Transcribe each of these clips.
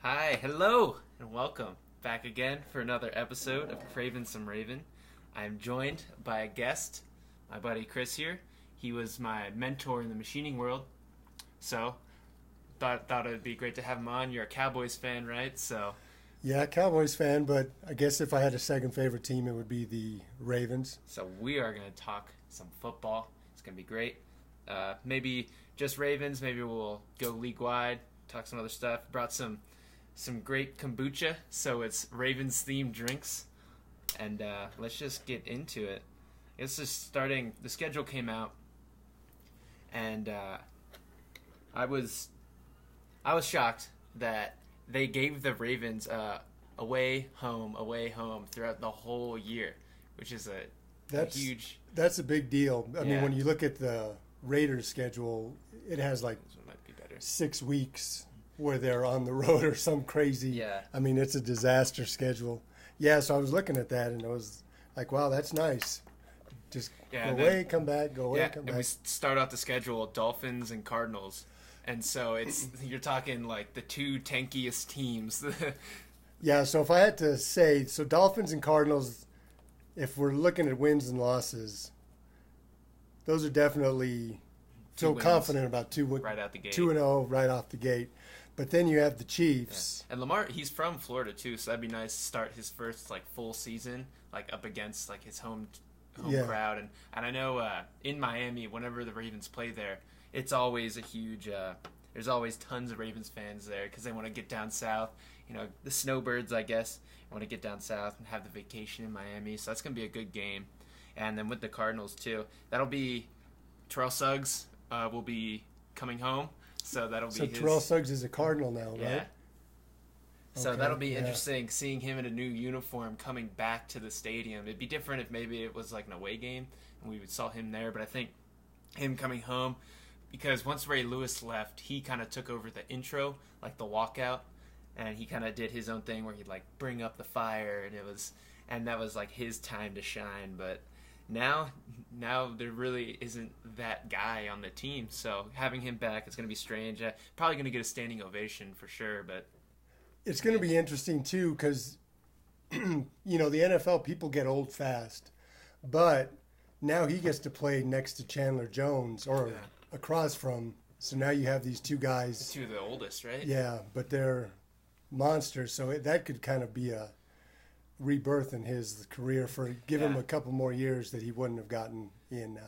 Hi, hello, and welcome back again for another episode of Craven Some Raven. I am joined by a guest, my buddy Chris here. He was my mentor in the machining world, so thought it'd be great to have him on. You're a Cowboys fan, right? So Yeah, Cowboys fan, but I guess if I had a second favorite team, it would be the Ravens. we are going to talk some football. It's going to be great. Maybe just Ravens. Maybe we'll go league wide, talk some other stuff. Brought some great kombucha, so it's Ravens themed drinks, and let's just get into it. It's just starting. The schedule came out, and I was shocked that they gave the Ravens away home throughout the whole year, which is a huge. That's a big deal. I mean, when you look at the Raiders schedule, it has like This one might be better. 6 weeks where they're on the road or some crazy. Yeah. I mean, it's a disaster schedule. Yeah, so I was looking at that and I was like, wow, that's nice. Just go away, come back, go away, come and back. we start out the schedule Dolphins and Cardinals, and so it's you're talking like the two tankiest teams. Yeah, so if I had to say, so Dolphins and Cardinals, if we're looking at wins and losses, those are definitely feel wins. confident about Right out the gate. 2-0 right off the gate. But then you have the Chiefs. And Lamar, he's from Florida too, so that'd be nice to start his first like full season like up against like his home Yeah. crowd. And I know in Miami, whenever the Ravens play there, it's always a huge. There's always tons of Ravens fans there because they want to get down south. You know, the snowbirds, I guess, want to get down south and have the vacation in Miami. So that's gonna be a good game. And then with the Cardinals too, that'll be Terrell Suggs will be coming home. So that'll be So his. Terrell Suggs is a Cardinal now, Yeah. right? So Okay, that'll be yeah. interesting seeing him in a new uniform coming back to the stadium. It'd be different if maybe it was like an away game and we saw him there, but I think him coming home, because once Ray Lewis left, he kind of took over the intro, like the walkout, and he kind of did his own thing where he'd like bring up the fire, and that was like his time to shine. But now there really isn't that guy on the team, so having him back is going to be strange. Probably going to get a standing ovation for sure, but It's going to be interesting, too, because, the NFL, people get old fast. But now he gets to play next to Chandler Jones or Yeah. across from. So now you have these two guys. two of the oldest, right? Yeah, but they're monsters. So that could kind of be a rebirth in his career for give him Yeah. a couple more years that he wouldn't have gotten in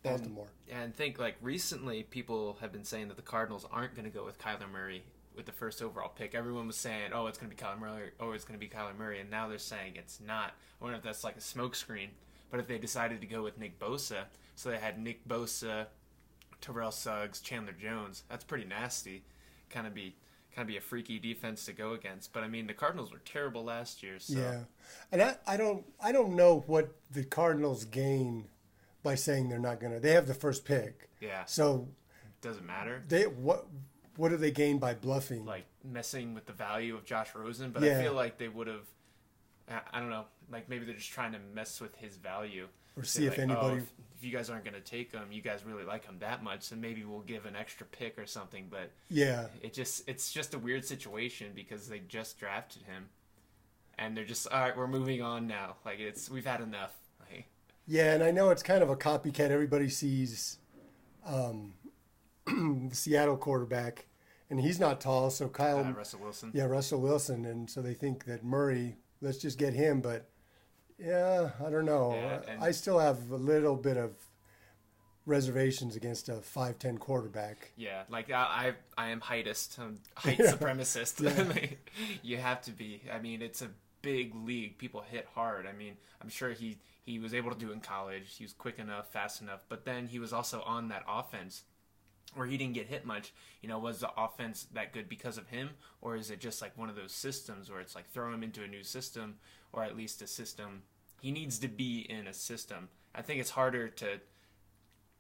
Baltimore. And think like recently people have been saying that the Cardinals aren't going to go with Kyler Murray with the first overall pick. Everyone was saying, oh, it's going to be Kyler Murray, it's going to be Kyler Murray, and now they're saying it's not. I wonder if that's like a smokescreen. But if they decided to go with Nick Bosa, so they had Nick Bosa, Terrell Suggs, Chandler Jones, that's pretty nasty. Kind of be a freaky defense to go against. But I mean, the Cardinals were terrible last year, so Yeah, and I don't know what the Cardinals gain by saying they're not gonna. They have the first pick, yeah, so doesn't matter. what do they gain by bluffing? Like messing with the value of Josh Rosen, but I Yeah. feel like they would have. I don't know. Like maybe they're just trying to mess with his value, Or Say, see if like, anybody. if you guys aren't going to take him, you guys really like him that much, so maybe we'll give an extra pick or something. But Yeah, it's just a weird situation because they just drafted him, and they're just all right. We're moving on now. Like we've had enough. Like, yeah, and I know it's kind of a copycat. Everybody sees the Seattle quarterback, and he's not tall, so Kyle. Russell Wilson. Yeah, Russell Wilson, and so they think that Murray. Let's just get him, but yeah, I don't know. Yeah, and- I still have a little bit of reservations against a 5'10" quarterback. Yeah, like I am heightist, height Yeah. supremacist. Yeah. You have to be. I mean, it's a big league. People hit hard. I mean, I'm sure he was able to do it in college. He was quick enough, fast enough. But then he was also on that offense where he didn't get hit much. Was the offense that good because of him, or is it just like one of those systems where it's like throw him into a new system, or at least a system he needs to be in a system. I think it's harder to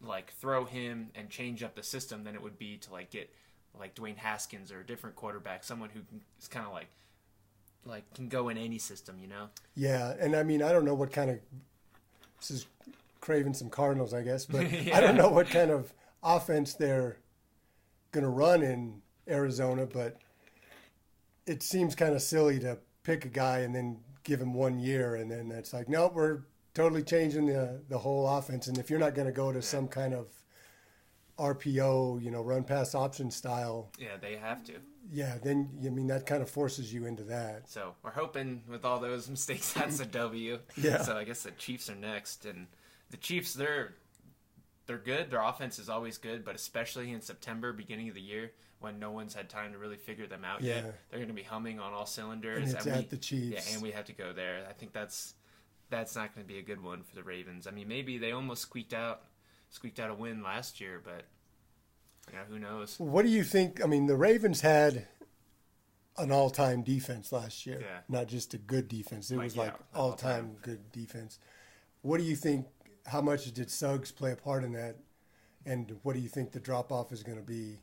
like throw him and change up the system than it would be to like get like Dwayne Haskins or a different quarterback, someone who is kind of like can go in any system, Yeah, and I mean, I don't know what kind of this is craving some Cardinals, I guess, but Yeah. I don't know what kind of offense they're going to run in Arizona, but it seems kind of silly to pick a guy and then give him 1 year, and then it's like, nope, we're totally changing the whole offense. And if you're not going to go to some kind of RPO, run pass option style, Yeah, they have to. yeah, then I mean that kind of forces you into that. So we're hoping with all those mistakes, that's a W. Yeah. So I guess the Chiefs are next, and the Chiefs, they're good. Their offense is always good, but especially in September, beginning of the year, when no one's had time to really figure them out Yeah. yet, they're going to be humming on all cylinders. And it's at the Chiefs. Yeah, and we have to go there. I think that's not going to be a good one for the Ravens. I mean, maybe they almost squeaked out a win last year, but who knows? What do you think? I mean, the Ravens had an all-time defense last year, Yeah. not just a good defense. It was like all-time. all-time good defense. What do you think? How much did Suggs play a part in that? And what do you think the drop-off is going to be?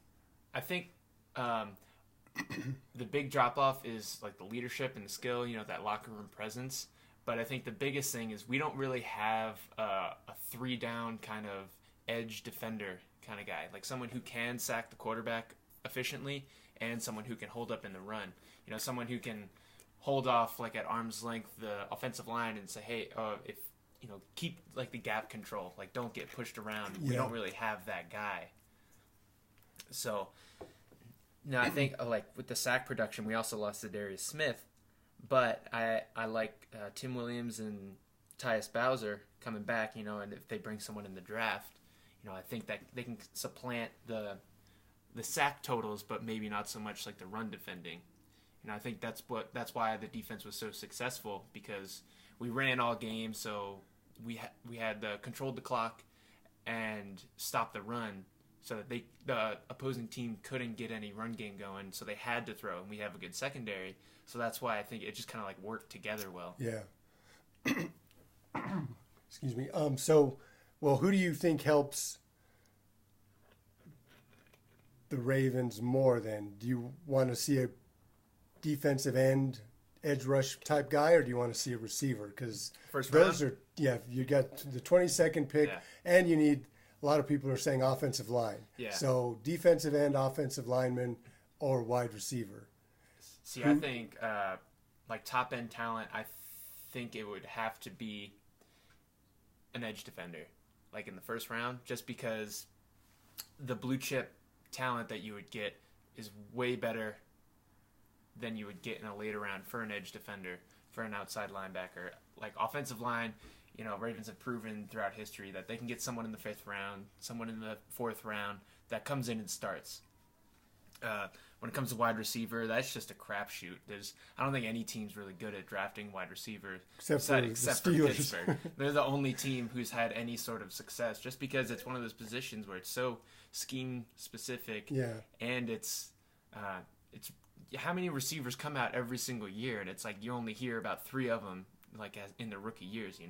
I think the big drop off is like the leadership and the skill, that locker room presence. But I think the biggest thing is we don't really have a 3-down kind of edge defender kind of guy, like someone who can sack the quarterback efficiently and someone who can hold up in the run. Someone who can hold off like at arm's length the offensive line and say, hey, if keep like the gap control, like don't get pushed around. Yeah. We don't really have that guy. So, no, I think like with the sack production, we also lost to Darius Smith, but I like Tim Williams and Tyus Bowser coming back, and if they bring someone in the draft, I think that they can supplant the sack totals, but maybe not so much like the run defending. I think that's why the defense was so successful, because we ran all game, so we had controlled the clock and stopped the run, so that the opposing team couldn't get any run game going, so they had to throw, and we have a good secondary, so that's why I think it just kind of like worked together well. Yeah. Excuse me. Who do you think helps the Ravens more then? Do you want to see a defensive end, edge rush type guy, or do you want to see a receiver? Because those are, you got the 22nd pick, and you need, a lot of people are saying offensive line. Yeah. So defensive end, offensive lineman, or wide receiver. See, I think like top end talent, I think it would have to be an edge defender, like in the first round, just because the blue chip talent that you would get is way better than you would get in a later round for an edge defender, for an outside linebacker. Like offensive line, Ravens have proven throughout history that they can get someone in the 5th round, someone in the 4th round that comes in and starts. When it comes to wide receiver, that's just a crapshoot. I don't think any team's really good at drafting wide receiver except for Pittsburgh. They're the only team who's had any sort of success, just because it's one of those positions where it's so scheme specific, and it's how many receivers come out every single year, and it's like you only hear about 3 of them like in their rookie years,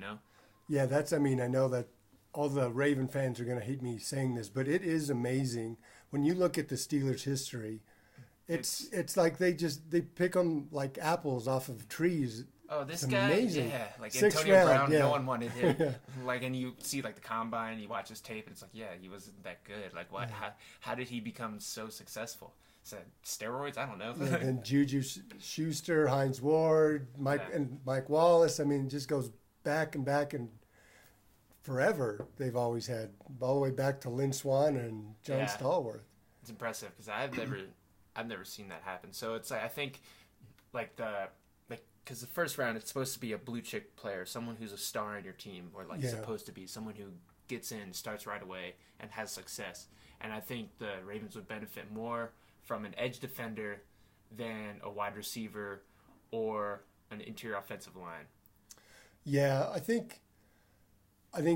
Yeah, I know that all the Raven fans are going to hate me saying this, but it is amazing when you look at the Steelers' history. It's like they pick them like apples off of trees. Oh, this it's guy, amazing. Yeah, like 6th Antonio round, Brown, yeah. no one wanted him. Like, and you see like the combine, you watch his tape, and it's like, yeah, he wasn't that good. Like, what? How did he become so successful? Is that steroids? I don't know. And Juju Schuster, Hines Ward, Mike Wallace. I mean, it just goes back and forever. They've always had all the way back to Lynn Swann and John Stallworth. It's impressive because I've never seen that happen. So it's like, I think because the first round it's supposed to be a blue chip player, someone who's a star in your team, or supposed to be someone who gets in, starts right away, and has success. And I think the Ravens would benefit more from an edge defender than a wide receiver or an interior offensive line. Yeah, I think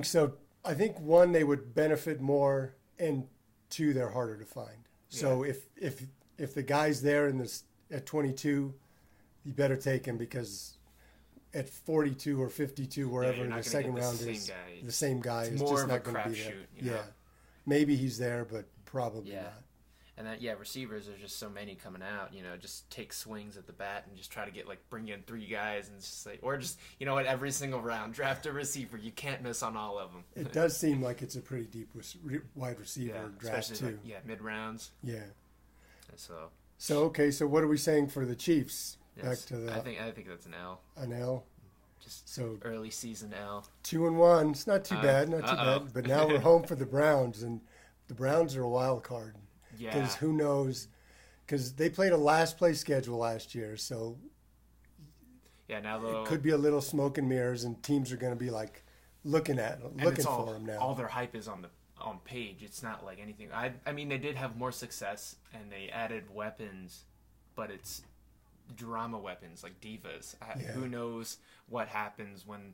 so. I think 1, they would benefit more, and 2, they're harder to find. Yeah. So if the guy's there at 22, you better take him, because at 42 or 52, wherever in the second round is, the same guy is just not going to be there. Maybe he's there, but probably not. And receivers, there's just so many coming out, just take swings at the bat and just try to bring in 3 guys and just or just, every single round, draft a receiver. You can't miss on all of them. It does seem like it's a pretty deep wide receiver draft, too. Mid-rounds. Yeah. So, So what are we saying for the Chiefs? Yes, Back to the I think that's an L. an L. Just So early season L. 2-1. It's not too bad, not too uh-oh. bad. But now we're home for the Browns, and the Browns are a wild card. Yeah. Because who knows? Because they played a last place schedule last year, so Yeah, now though, it could be a little smoke and mirrors, and teams are going to be like looking for them now. all their hype is on page. It's not like anything. I mean, they did have more success and they added weapons, but it's drama weapons like divas. Yeah. Who knows what happens when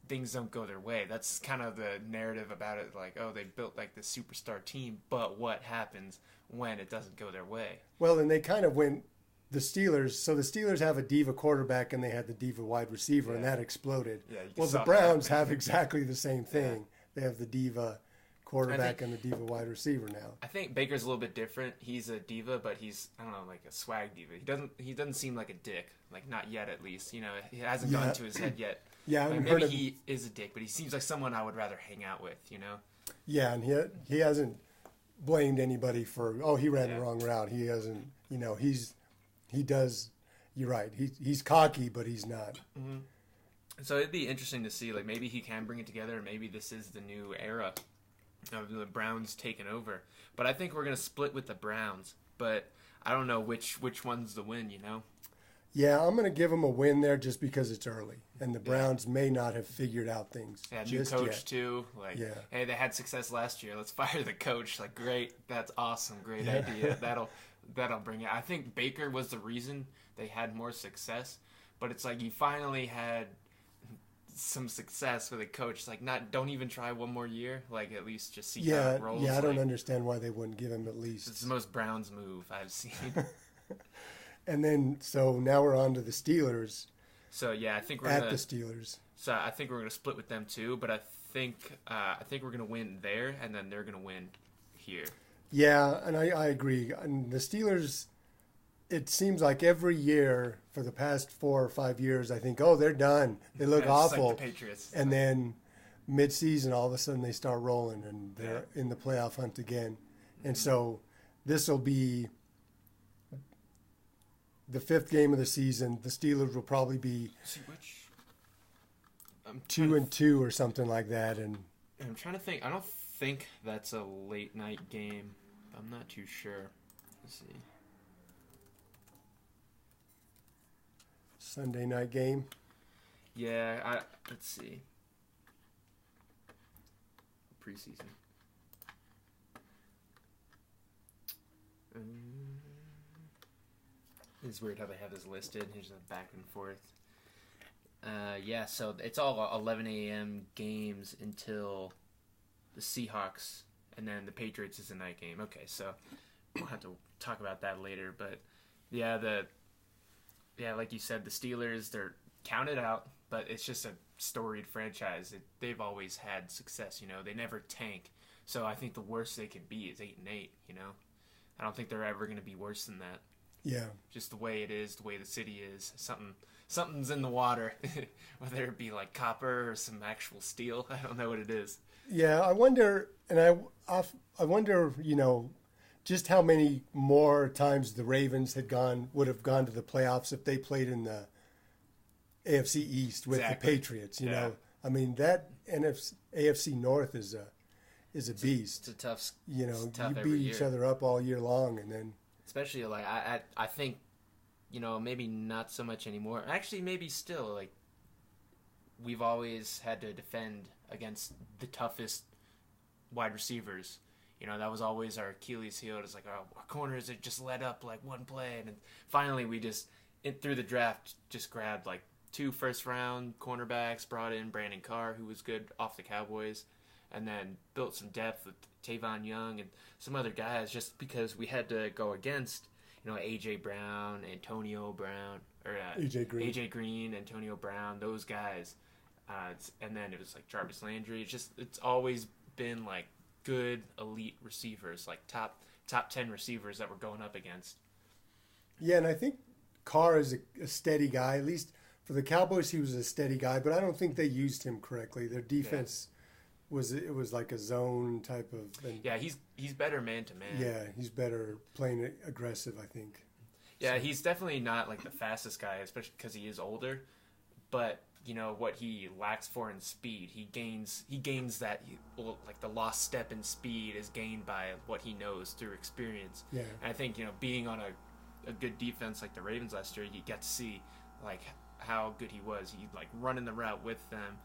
things don't go their way? That's kind of the narrative about it. Like, oh, they built like the superstar team, but what happens when it doesn't go their way? Well, and they kind of went the Steelers. So the Steelers have a diva quarterback, and they had the diva wide receiver, and Yeah. that exploded. Yeah, you Well, the saw Browns that. have exactly the same thing. They have the diva quarterback and the diva wide receiver now. I think Baker's a little bit different. He's a diva, but he's, I don't know, like a swag diva. He doesn't seem like a dick. Like, not yet, at least. You know, it hasn't Yeah. gone to his head yet. Yeah, I Like, haven't maybe heard of he is a dick, but he seems like someone I would rather hang out with, you know? Yeah, and he hasn't blamed anybody for he ran Yeah. the wrong route. He hasn't, he does. You're right. He's cocky, but he's not. So it'd be interesting to see, like, maybe he can bring it together, and maybe this is the new era of the Browns taking over. But I think we're going to split with the Browns, but I don't know which one's the win, you know? Yeah, I'm going to give him a win there just because it's early, and the Browns may not have figured out things Yeah, new just coach, yet. too. Like, Yeah. hey, they had success last year. Let's fire the coach. Like, great. That's awesome. Great idea. That'll bring it. I think Baker was the reason they had more success, but it's like you finally had some success with a coach. Like, don't even try one more year. Like, at least just see how Yeah, it rolls. yeah. I don't Like, understand why they wouldn't give him at it's least. the most Browns move I've seen. And then so now we're on to the Steelers So yeah, I think we're at gonna. the Steelers. So I think we're gonna split with them too. But I think we're gonna win there, and then they're gonna win here. Yeah, and I agree. And the Steelers, it seems like every year for the past 4 or 5 years, I think, they're done. They look Yeah, it's awful. like the Patriots. And then mid-season, all of a sudden they start rolling and they're in the playoff hunt again. And so this will be the 5th game of the season. The Steelers will probably be Let's see which. 2-2 or something like that. And I'm trying to think. I don't think that's a late night game. I'm not too sure. Let's see. Sunday night game. Yeah, let's see. Preseason. It's weird how they have this listed. Here's a back and forth. Yeah, so it's all 11 a.m. games until the Seahawks, and then the Patriots is a night game. Okay, so we'll have to talk about that later. But yeah, like you said, the Steelers, they're counted out, but it's just a storied franchise. They've always had success, you know. They never tank. So I think the worst they can be is 8-8, you know. I don't think they're ever going to be worse than that. Yeah. Just the way it is, the way the city is. Something's in the water, whether it be like copper or some actual steel. I don't know what it is. Yeah, I wonder, and I wonder, just how many more times the Ravens would have gone to the playoffs if they played in the AFC East with Exactly. the Patriots. You Yeah. know, I mean that AFC North is a beast. It's a tough. You it's know, tough you every beat year. each other up all year long, and then Especially like I think, maybe not so much anymore. Actually, maybe still like we've always had to defend against the toughest wide receivers. You know, that was always our Achilles heel. It's like our corners had just let up like one play, and then finally we just through the draft just grabbed like 2 first-round cornerbacks, brought in Brandon Carr, who was good off the Cowboys, and then built some depth with Tavon Young and some other guys just because we had to go against, A.J. Brown, Antonio Brown, or A.J. Green, Antonio Brown, those guys. And then it was like Jarvis Landry. It's always been like good elite receivers, like top 10 receivers that we're going up against. yeah, and I think Carr is a steady guy. At least for the Cowboys, he was a steady guy, but I don't think they used him correctly. Their defense was like a zone type of. And Yeah, he's better man to man. yeah, he's better playing it aggressive, I think. Yeah, he's definitely not like the fastest guy, especially because he is older. But you know what he lacks for in speed, he gains that like the lost step in speed is gained by what he knows through experience. Yeah. And I think being on a good defense like the Ravens last year, you get to see like how good he was. He like running the route with them.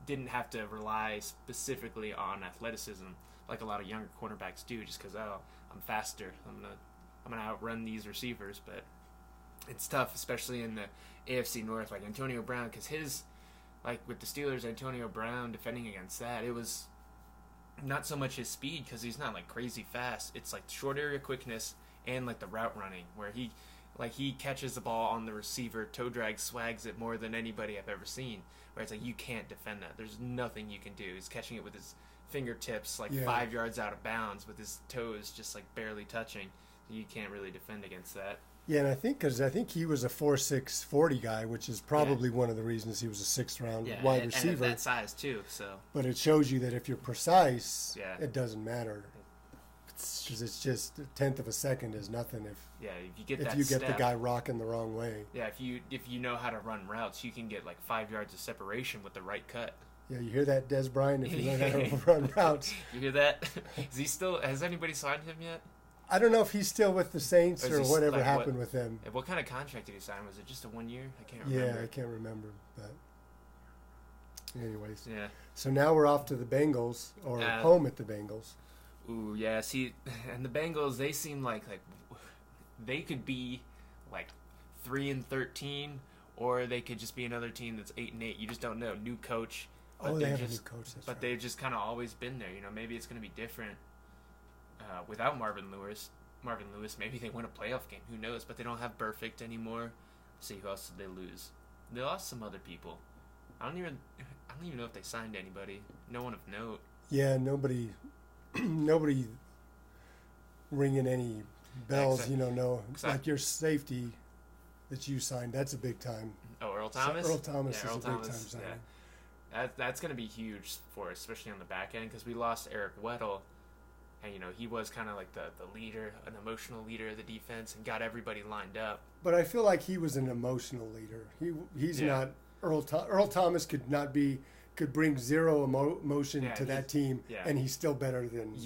Didn't have to rely specifically on athleticism like a lot of younger cornerbacks do, just because I'm faster. I'm gonna outrun these receivers, but it's tough, especially in the AFC North, like Antonio Brown, because like with the Steelers, Antonio Brown defending against that, it was not so much his speed because he's not like crazy fast. It's like short area quickness and like the route running where he catches the ball on the receiver, toe drag, swags it more than anybody I've ever seen. Where it's like you can't defend that. There's nothing you can do. He's catching it with his fingertips like 5 yards out of bounds with his toes just like barely touching. You can't really defend against that. Yeah, and I think he was a 4'6", 40 guy, which is probably one of the reasons he was a sixth-round wide receiver. And that size too. So, but it shows you that if you're precise, Yeah. it doesn't matter because it's just a tenth of a second is nothing if you get the guy rocking the wrong way. Yeah, if you know how to run routes, you can get like 5 yards of separation with the right cut. Yeah, you hear that, Des Bryant? If you learn how to run routes, you hear that? Is he still? Has anybody signed him yet? I don't know if he's still with the Saints or whatever like, happened with him. What kind of contract did he sign? Was it just a 1 year? I can't remember. Yeah, I can't remember. But anyways, yeah. So now we're off to the Bengals, or home at the Bengals. Ooh, yeah. See, and the Bengals, they seem like they could be like 3-13, or they could just be another team that's 8-8. You just don't know. New coach. But they have a new coach. But they've just kind of always been there. Maybe it's going to be different. Without Marvin Lewis, maybe they win a playoff game. Who knows? But they don't have Burfict anymore. Let's see, who else did they lose? They lost some other people. I don't even know if they signed anybody. No one of note. Yeah, nobody ringing any bells. No, like your safety that you signed. That's a big time. Oh, Earl Thomas. Earl Thomas is a big time signing. Yeah. That's going to be huge for us, especially on the back end, because we lost Eric Weddle. And, he was kind of like the leader, an emotional leader of the defense, and got everybody lined up. But I feel like he was an emotional leader. He's not Earl Thomas could bring zero emotion to that team, and he's still better than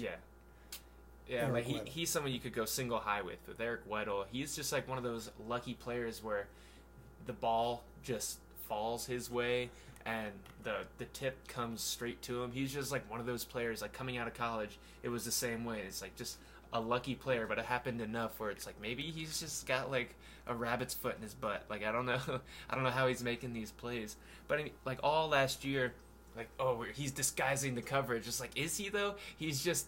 Eric Weddle. He's someone you could go single high with Eric Weddle. He's just like one of those lucky players where the ball just falls his way and the tip comes straight to him. He's just like one of those players, like coming out of college, it was the same way. It's like just a lucky player, but it happened enough where it's like maybe he's just got like a rabbit's foot in his butt. Like I don't know how he's making these plays. But like all last year, like he's disguising the coverage. Just like, is he though? He's just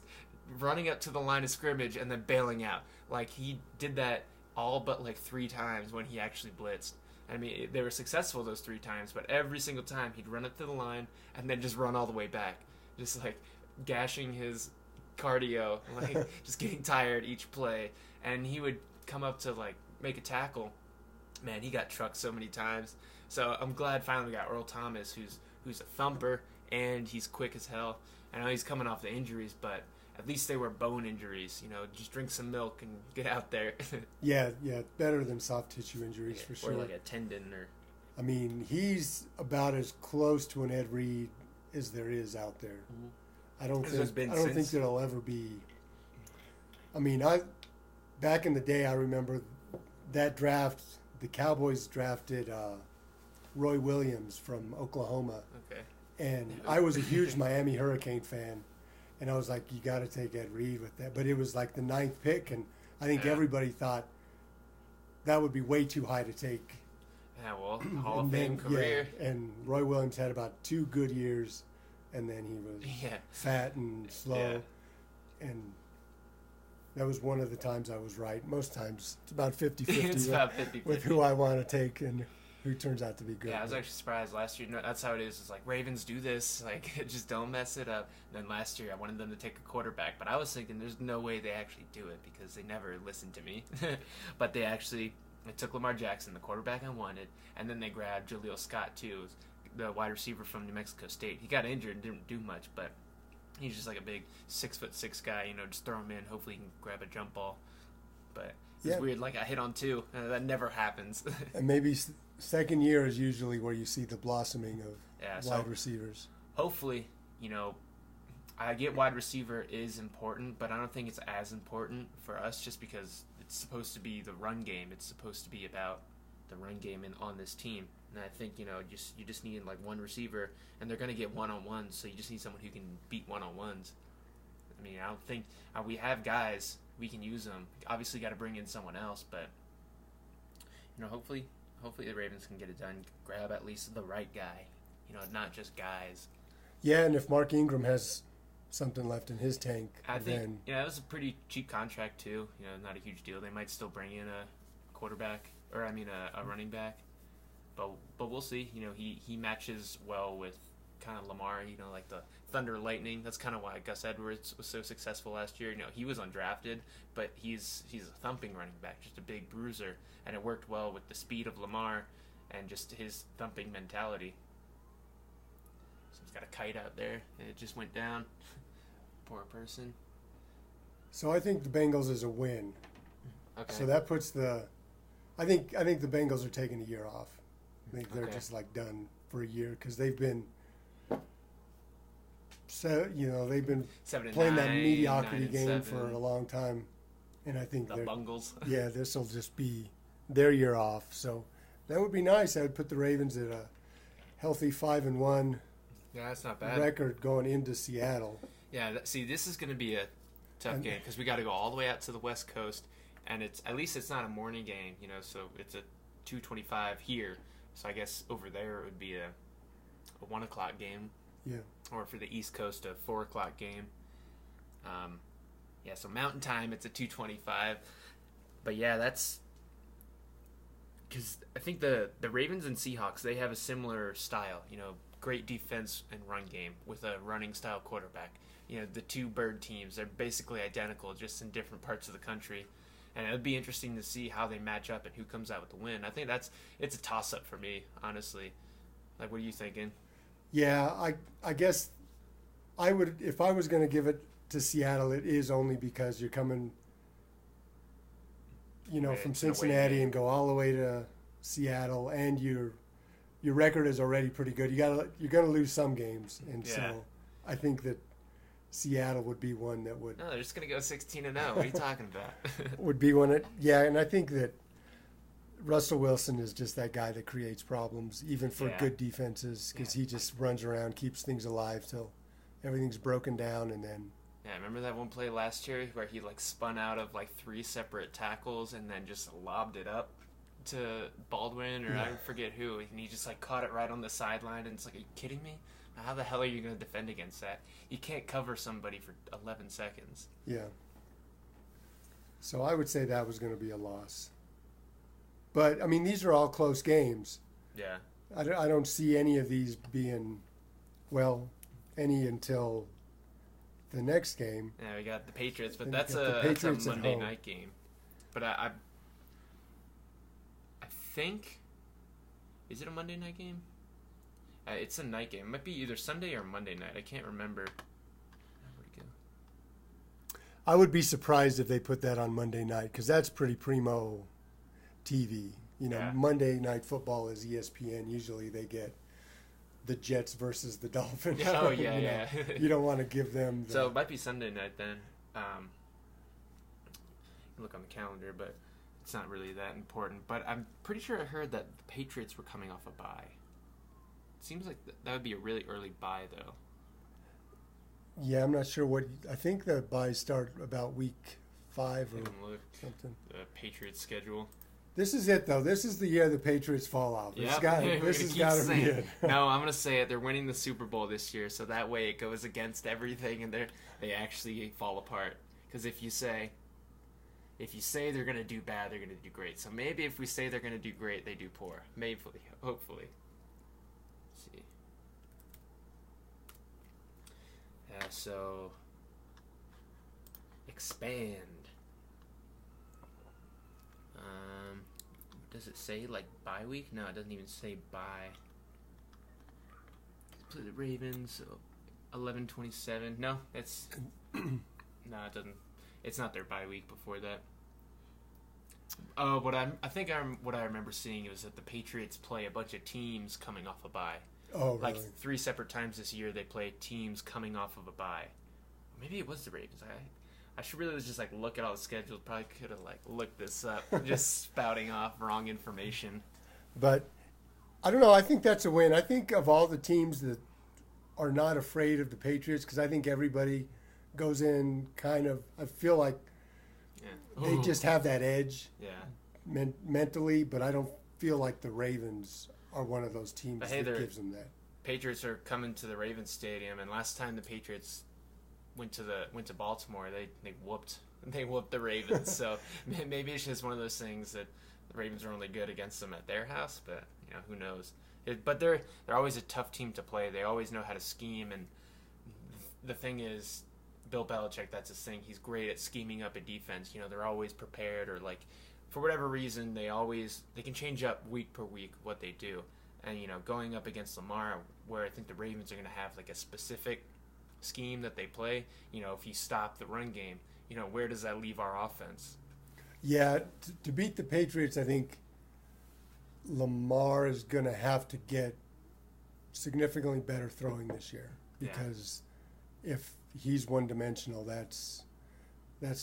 running up to the line of scrimmage and then bailing out. Like he did that all but like 3 times when he actually blitzed. I mean, they were successful those 3 times, but every single time he'd run up to the line and then just run all the way back. Just like gashing his cardio, like just getting tired each play. And he would come up to like make a tackle. Man, he got trucked so many times. So I'm glad finally we got Earl Thomas, who's a thumper and he's quick as hell. I know he's coming off the injuries, but at least they were bone injuries. Just drink some milk and get out there. yeah, better than soft tissue injuries for sure. Or like a tendon I mean, he's about as close to an Ed Reed as there is out there. Mm-hmm. I don't think there'll ever be. I mean, back in the day, I remember that draft. The Cowboys drafted Roy Williams from Oklahoma. Okay. And I was a huge Miami Hurricane fan. And I was like, you got to take Ed Reed with that. But it was like the 9th pick, and I think everybody thought that would be way too high to take. Yeah, well, Hall of Fame career. Yeah, and Roy Williams had about 2 good years, and then he was fat and slow. Yeah. And that was one of the times I was right. Most times it's about 50-50 with who I want to take and who turns out to be good. Yeah, I was actually surprised last year. That's how it is. It's like Ravens do this, like just don't mess it up. And then last year I wanted them to take a quarterback, but I was thinking there's no way they actually do it because they never listened to me. But they took Lamar Jackson, the quarterback I wanted, and then they grabbed Jaleel Scott too, the wide receiver from New Mexico State. He got injured and didn't do much, but he's just like a big 6'6" guy. Just throw him in. Hopefully he can grab a jump ball. But It's weird. Like I hit on 2, and that never happens. And maybe second year is usually where you see the blossoming of wide receivers. Hopefully, I get wide receiver is important, but I don't think it's as important for us just because it's supposed to be the run game. It's supposed to be about the run game on this team. And I think, you just need like one receiver, and they're going to get one-on-ones, so you just need someone who can beat one-on-ones. I mean, I don't think we have guys. We can use them. Obviously, got to bring in someone else, but, hopefully the Ravens can get it done. Grab at least the right guy, not just guys. Yeah, and if Mark Ingram has something left in his tank, I think it was a pretty cheap contract too. Not a huge deal. They might still bring in a quarterback, or a running back, but we'll see. He matches well with kind of Lamar. Like the Thunder Lightning. That's kind of why Gus Edwards was so successful last year. He was undrafted, but he's a thumping running back, just a big bruiser, and it worked well with the speed of Lamar and just his thumping mentality. So he's got a kite out there, and it just went down. Poor person. So I think the Bengals is a win. Okay. So that puts I think the Bengals are taking a year off. I think they're just like done for a year because they've been playing that mediocrity game for a long time, and I think the Bungles. Yeah, this will just be their year off. So that would be nice. I would put the Ravens at a healthy 5-1. Yeah, that's not bad. Record going into Seattle. Yeah, this is going to be a tough game because we got to go all the way out to the West Coast, and at least it's not a morning game, so it's a 2:25 here. So I guess over there it would be a 1 o'clock game. Yeah. Or for the East Coast, a 4 o'clock game. So Mountain Time, it's a 2:25. But yeah, that's because I think the Ravens and Seahawks, they have a similar style. Great defense and run game with a running style quarterback. The two bird teams, they're basically identical, just in different parts of the country. And it would be interesting to see how they match up and who comes out with the win. I think it's a toss-up for me, honestly. Like, what are you thinking? Yeah, I guess I would, if I was going to give it to Seattle, it is only because you're coming, from Cincinnati and go all the way to Seattle, and your record is already pretty good. You're going to lose some games, and so I think that Seattle would be one that would. No, they're just going to go 16-0. What are you talking about? Would be one. And I think that Russell Wilson is just that guy that creates problems, even for good defenses, because he just runs around, keeps things alive till everything's broken down, and then. Yeah, remember that one play last year where he spun out of 3 separate tackles and then just lobbed it up to Baldwin, or I forget who, and he just caught it right on the sideline, and it's are you kidding me? How the hell are you going to defend against that? You can't cover somebody for 11 seconds. Yeah. So I would say that was going to be a loss. But, I mean, these are all close games. Yeah. I don't see any of these being, any until the next game. Yeah, we got the Patriots, but that's a Monday night game. But I think, is it a Monday night game? It's a night game. It might be either Sunday or Monday night. I can't remember. Where'd it go? I would be surprised if they put that on Monday night, because that's pretty primo TV. Monday Night Football is ESPN. Usually they get the Jets versus the Dolphins. Oh, yeah. You don't want to give them. So it might be Sunday night then. Look on the calendar, but it's not really that important. But I'm pretty sure I heard that the Patriots were coming off a bye. Seems like that would be a really early bye, though. Yeah, I'm not sure what. I think the byes start about week 5 or something. The Patriots schedule. This is it, though. This is the year the Patriots fall off. This has got to be it. No, I'm going to say it. They're winning the Super Bowl this year, so that way it goes against everything, and they actually fall apart. Because if you say they're going to do bad, they're going to do great. So maybe if we say they're going to do great, they do poor. Maybe, hopefully. So expand. Does it say bye week? No, it doesn't even say bye. Play the Ravens. 11:27. No, it's no, it doesn't. It's not their bye week before that. What I remember seeing was that the Patriots play a bunch of teams coming off a bye. Oh, really? Like 3 separate times this year, they play teams coming off of a bye. Maybe it was the Ravens. I should really just like look at all the schedules. Probably could have like looked this up. Just spouting off wrong information. But I don't know. I think that's a win. I think of all the teams that are not afraid of the Patriots, because I think everybody goes in kind of. I feel like they just have that edge. Yeah. Mentally, but I don't feel like the Ravens are one of those teams But hey, that gives them that. Patriots are coming to the Ravens Stadium, and last time the Patriots went to Baltimore, they whooped the Ravens. So maybe it's just one of those things that the Ravens are only good against them at their house, but who knows? But they're always a tough team to play. They always know how to scheme, and the thing is, Bill Belichick, that's his thing. He's great at scheming up a defense. They're always prepared, or like for whatever reason they can change up week per week what they do. And going up against Lamar, where I think the Ravens are going to have like a specific scheme that they play. If you stop the run game, where does that leave our offense? Yeah, to beat the Patriots, I think Lamar is going to have to get significantly better throwing this year, because if he's one-dimensional, that's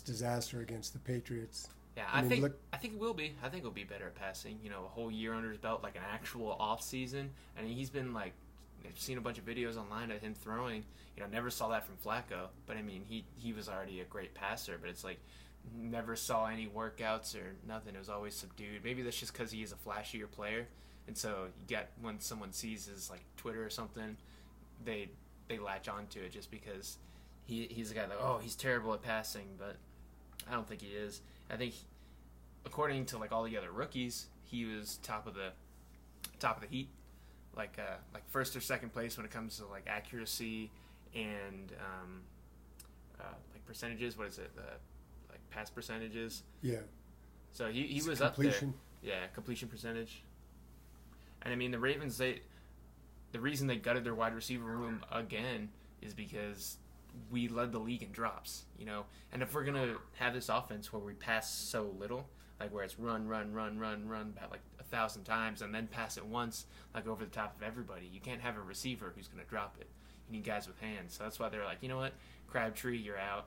disaster against the Patriots. Yeah, I think it will be. I think he'll be better at passing. A whole year under his belt, like an actual off season. And he's been like, I've seen a bunch of videos online of him throwing. Never saw that from Flacco. But I mean, he was already a great passer. But it's like, never saw any workouts or nothing. It was always subdued. Maybe that's just because he is a flashier player. And so you get, when someone sees his like Twitter or something, they latch onto it just because he's a guy that, he's terrible at passing. But I don't think he is. I think, according to like all the other rookies, he was top of the heap, like first or second place when it comes to like accuracy and like percentages. What is it? Like pass percentages. Yeah. So he was completion. Up there. Yeah, completion percentage. And I mean, the Ravens, the reason they gutted their wide receiver room again is because we led the league in drops, and if we're gonna have this offense where we pass so little, like where it's run about like 1,000 times and then pass it once, like over the top of everybody, you can't have a receiver who's gonna drop it. You need guys with hands. So that's why they're like, you know what, Crabtree, you're out.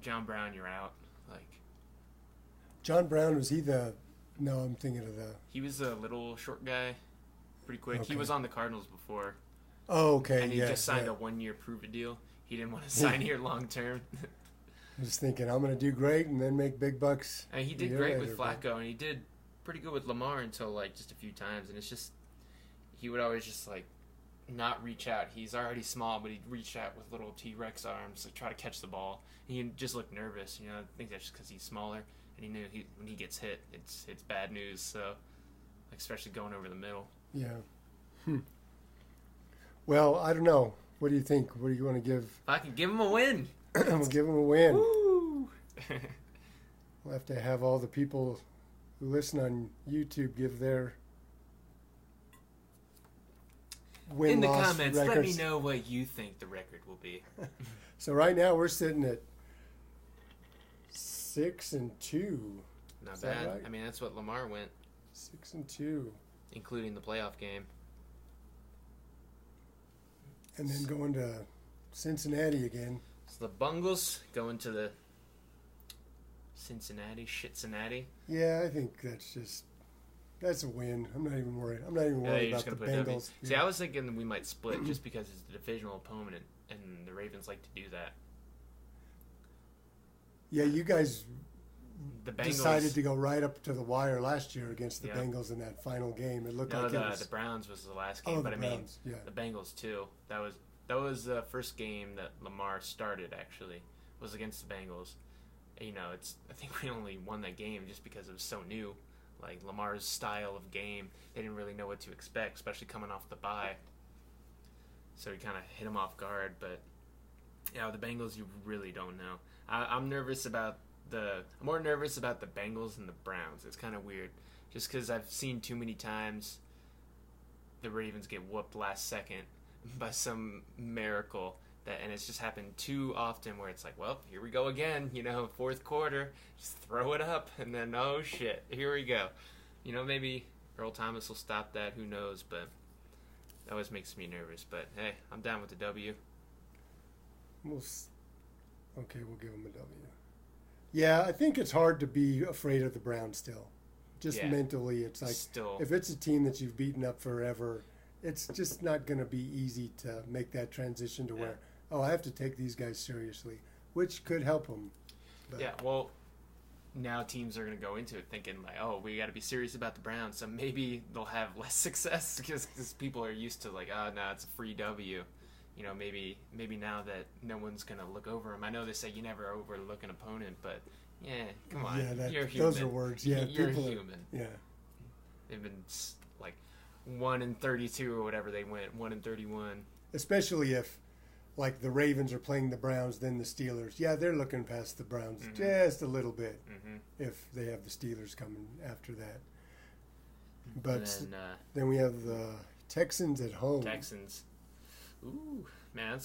John Brown, you're out. Like, John Brown, was he the? No, I'm thinking of the. He was a little short guy, pretty quick. Okay. He was on the Cardinals before. Oh, okay. And he just signed a 1-year prove-it deal. He didn't want to sign here long term. I was thinking, I'm going to do great and then make big bucks. And he did great with Flacco, and he did pretty good with Lamar until like just a few times. And it's just, he would always just like not reach out. He's already small, but he'd reach out with little T-Rex arms, like try to catch the ball. And he just looked nervous. I think that's just because he's smaller, and he knew when he gets hit, it's bad news. So, like, especially going over the middle. Yeah. Well, I don't know. What do you think? What do you want to give? If I can give him a win. We'll give him a win. Woo! We'll have to have all the people who listen on YouTube give their win-loss in the comments, records. let me know what you think the record will be. So right now we're sitting at 6-2. Not Is bad. that right? I mean, that's what Lamar went, 6-2, including the playoff game. and then going to Cincinnati again. So the Bungles going to the Cincinnati. Yeah, I think that's a win. I'm not even worried. I'm not even worried about the Bengals. See, I was thinking we might split just because it's the divisional opponent, and the Ravens like to do that. Yeah, you guys The Bengals decided to go right up to the wire last year against the Yeah. Bengals in that final game. It looked No, like the Browns was the last game, Oh, but the I mean Browns, yeah. the Bengals too. That was the first game that Lamar started. Actually, was against the Bengals. I think we only won that game just because it was so new. Like Lamar's style of game, they didn't really know what to expect, especially coming off the bye. So he kind of hit him off guard. But the Bengals, you really don't know. I'm nervous about I'm more nervous about the Bengals than the Browns. It's kind of weird, just because I've seen too many times the Ravens get whooped last second by some miracle And it's just happened too often where it's like, well, here we go again, fourth quarter, just throw it up, and then, oh shit, here we go. Maybe Earl Thomas will stop that, who knows, but that always makes me nervous. But hey, I'm down with the W. We'll give them a W. Yeah, I think it's hard to be afraid of the Browns still. Just mentally, it's like, if it's a team that you've beaten up forever, it's just not going to be easy to make that transition to where, I have to take these guys seriously, which could help them. But. Yeah, well, now teams are going to go into it thinking, like, oh, we got to be serious about the Browns, so maybe they'll have less success because people are used to, like, oh, no, it's a free W. Maybe now that no one's going to look over them. I know they say you never overlook an opponent, but, come on. Yeah, you're human. Those are words. Yeah, you're human. Yeah. They've been, like, 1-32 or whatever they went, 1-31. Especially if, like, the Ravens are playing the Browns, then the Steelers. Yeah, they're looking past the Browns just a little bit if they have the Steelers coming after that. But then we have the Texans at home. Texans. Ooh, man,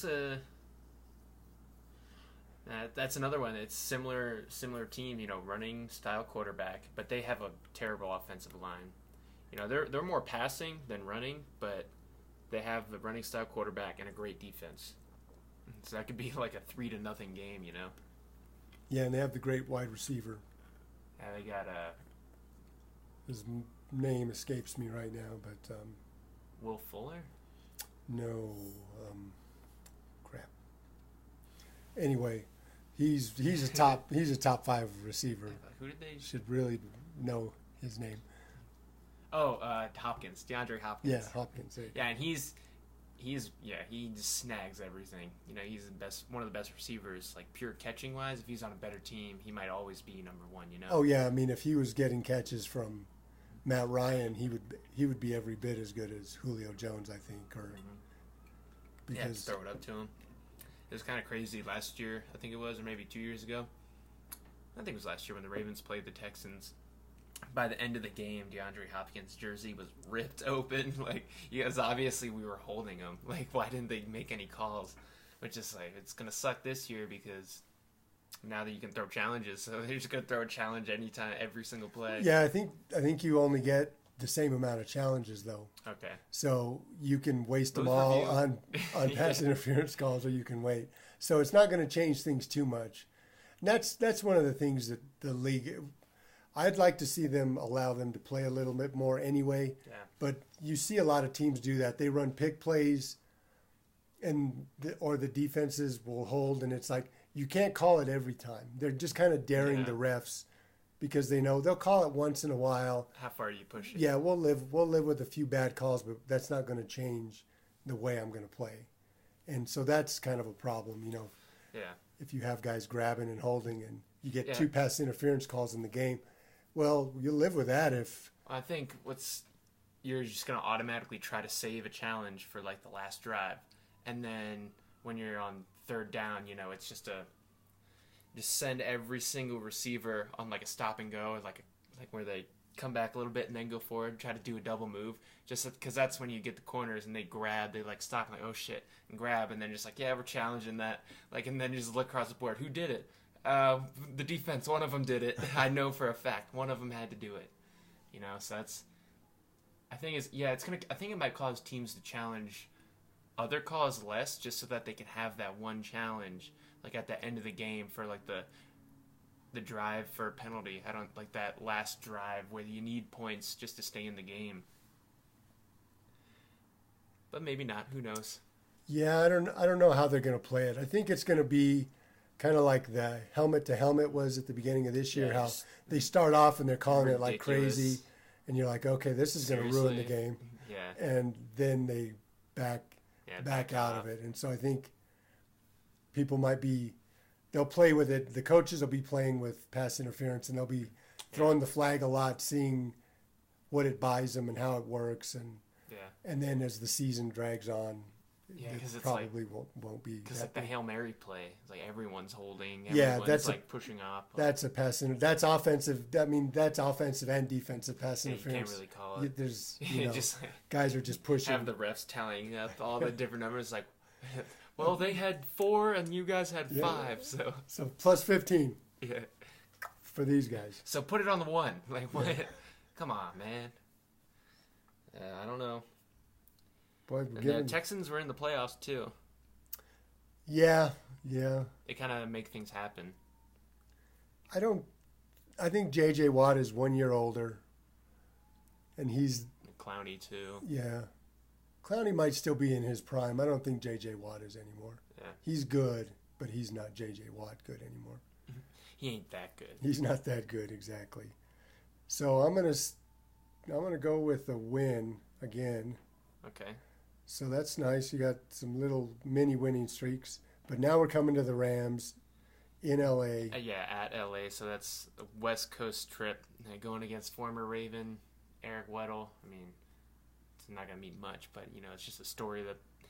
that's another one. It's similar team, running style quarterback, but they have a terrible offensive line. They're more passing than running, but they have the running style quarterback and a great defense. So that could be like a 3-0 game, Yeah, and they have the great wide receiver. Yeah, they got his name escapes me right now, but Will Fuller? No, crap. Anyway, he's a top 5 receiver. Who did they? Should really know his name. Oh, Hopkins, DeAndre Hopkins. Yeah, Hopkins. Yeah, and he just snags everything. He's one of the best receivers, like pure catching wise. If he's on a better team, he might always be number one. Oh yeah, I mean, if he was getting catches from Matt Ryan, he would be every bit as good as Julio Jones, I think. Or because throw it up to him. It was kind of crazy last year, I think it was, or maybe 2 years ago. I think it was last year when the Ravens played the Texans. By the end of the game, DeAndre Hopkins' jersey was ripped open. Like, because obviously we were holding him. Like, why didn't they make any calls? Which is like, it's gonna suck this year because now that you can throw challenges, so they're just gonna throw a challenge anytime, every single play. Yeah, I think you only get the same amount of challenges though. Okay. So you can waste them all on pass interference calls, or you can wait. So it's not going to change things too much. And that's one of the things that the league. I'd like to see them allow them to play a little bit more anyway. Yeah. But you see a lot of teams do that. They run pick plays, or the defenses will hold, and it's like you can't call it every time. They're just kind of daring the refs because they know they'll call it once in a while. How far do you push it? Yeah, we'll live with a few bad calls, but that's not going to change the way I'm going to play. And so that's kind of a problem, Yeah. If you have guys grabbing and holding and you get 2 pass interference calls in the game. Well, you'll live with that if... I think you're just going to automatically try to save a challenge for, like, the last drive. And then when you're on third down, it's just send every single receiver on, like, a stop and go, like where they come back a little bit and then go forward, try to do a double move. Just because that's when you get the corners and they grab, they, like, stop and, like, oh, shit, and grab. And then just like, yeah, we're challenging that. Like, and then you just look across the board. Who did it? The defense, one of them did it. I know for a fact. One of them had to do it. So that's... I think it might cause teams to challenge other calls less just so that they can have that one challenge, like at the end of the game for like the drive for a penalty. I don't like that last drive where you need points just to stay in the game. But maybe not. Who knows? Yeah, I don't know how they're going to play it. I think it's going to be kind of like the helmet to helmet was at the beginning of this year, how they start off and they're calling it like crazy, and you're like, okay, this is going to ruin the game. Yeah. And then they back out of it. And so I think people they'll play with it. The coaches will be playing with pass interference, and they'll be throwing the flag a lot, seeing what it buys them and how it works. And then as the season drags on, because it's probably won't be. Because like the Hail Mary play, it's like everyone's holding. That's like pushing up. That's a pass. That's offensive. I mean, that's offensive and defensive pass interference. You can't really call it. There's just guys are just pushing. Have the refs tallying up all the different numbers, like Well, they had 4 and you guys had 5, so So plus 15 yeah. for these guys. So put it on the 1. Like what? Yeah. Come on, man. I don't know. Boy, And the Texans were in the playoffs too. Yeah. They kind of make things happen. I think J.J. Watt is 1 year older, and he's Clowney too. Yeah. Clowney might still be in his prime. I don't think J.J. Watt is anymore. Yeah. He's good, but he's not J.J. Watt good anymore. He ain't that good. He's not that good, exactly. So I'm gonna go with a win again. Okay. So that's nice. You got some little mini winning streaks. But now we're coming to the Rams in L.A. Yeah, at L.A. So that's a West Coast trip. Going against former Raven Eric Weddle. I mean, it's not going to mean much, but, it's just a story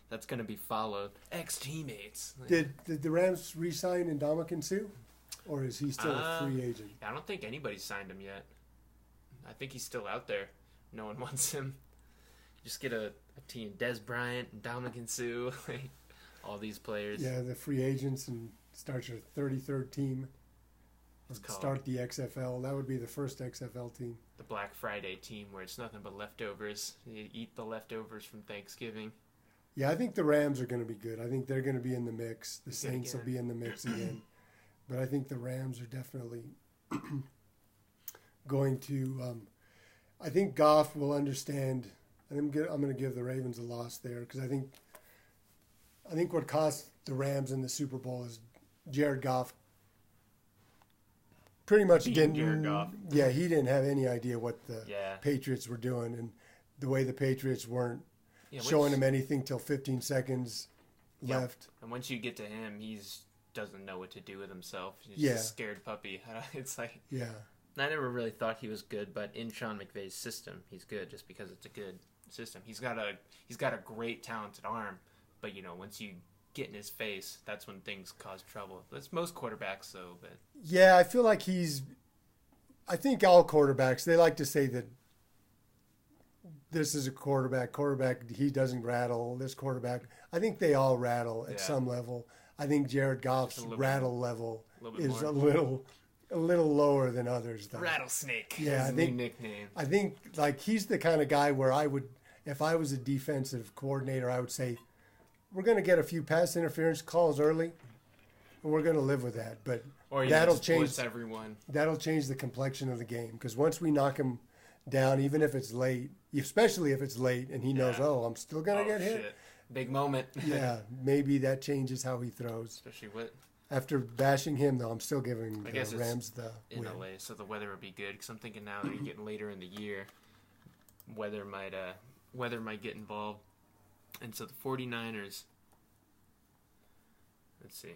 that's going to be followed. Ex-teammates. Did the Rams re-sign Ndamukong Suh? Or is he still a free agent? I don't think anybody's signed him yet. I think he's still out there. No one wants him. Just get a team. Des Bryant and Ndamukong Suh. All these players. Yeah, the free agents, and start your 33rd team. Start the XFL. That would be the first XFL team. The Black Friday team, where it's nothing but leftovers. You eat the leftovers from Thanksgiving. Yeah, I think the Rams are going to be good. I think they're going to be in the mix. The Saints will be in the mix again. But I think the Rams are definitely going to. I think Goff will understand. I'm going to give the Ravens a loss there because I think what cost the Rams in the Super Bowl is Jared Goff pretty much didn't. Jared Goff. Yeah, he didn't have any idea what the Patriots were doing, and the way the Patriots weren't showing him anything till 15 seconds left. And once you get to him, doesn't know what to do with himself. He's just a scared puppy. It's like I never really thought he was good, but in Sean McVay's system, he's good just because it's a good system. He's got a great talented arm, but once you get in his face, that's when things cause trouble. That's most quarterbacks though, but yeah, I feel like I think all quarterbacks, they like to say that this is a quarterback, he doesn't rattle, this quarterback. I think they all rattle at some level. I think Jared Goff's rattle level is a little lower than others, though. Rattlesnake. Yeah, his new nickname. I think like he's the kind of guy where I would, if I was a defensive coordinator, I would say, we're going to get a few pass interference calls early, and we're going to live with that. But that'll change everyone. That'll change the complexion of the game because once we knock him down, even if it's late, especially if it's late, and he knows, I'm still going to get hit. Shit. Big moment. Yeah, maybe that changes how he throws. Especially with. After bashing him, though, I'm still giving the Rams the in win. LA, so the weather would be good. Because I'm thinking now that you're getting later in the year, weather might get involved. And so the 49ers. Let's see.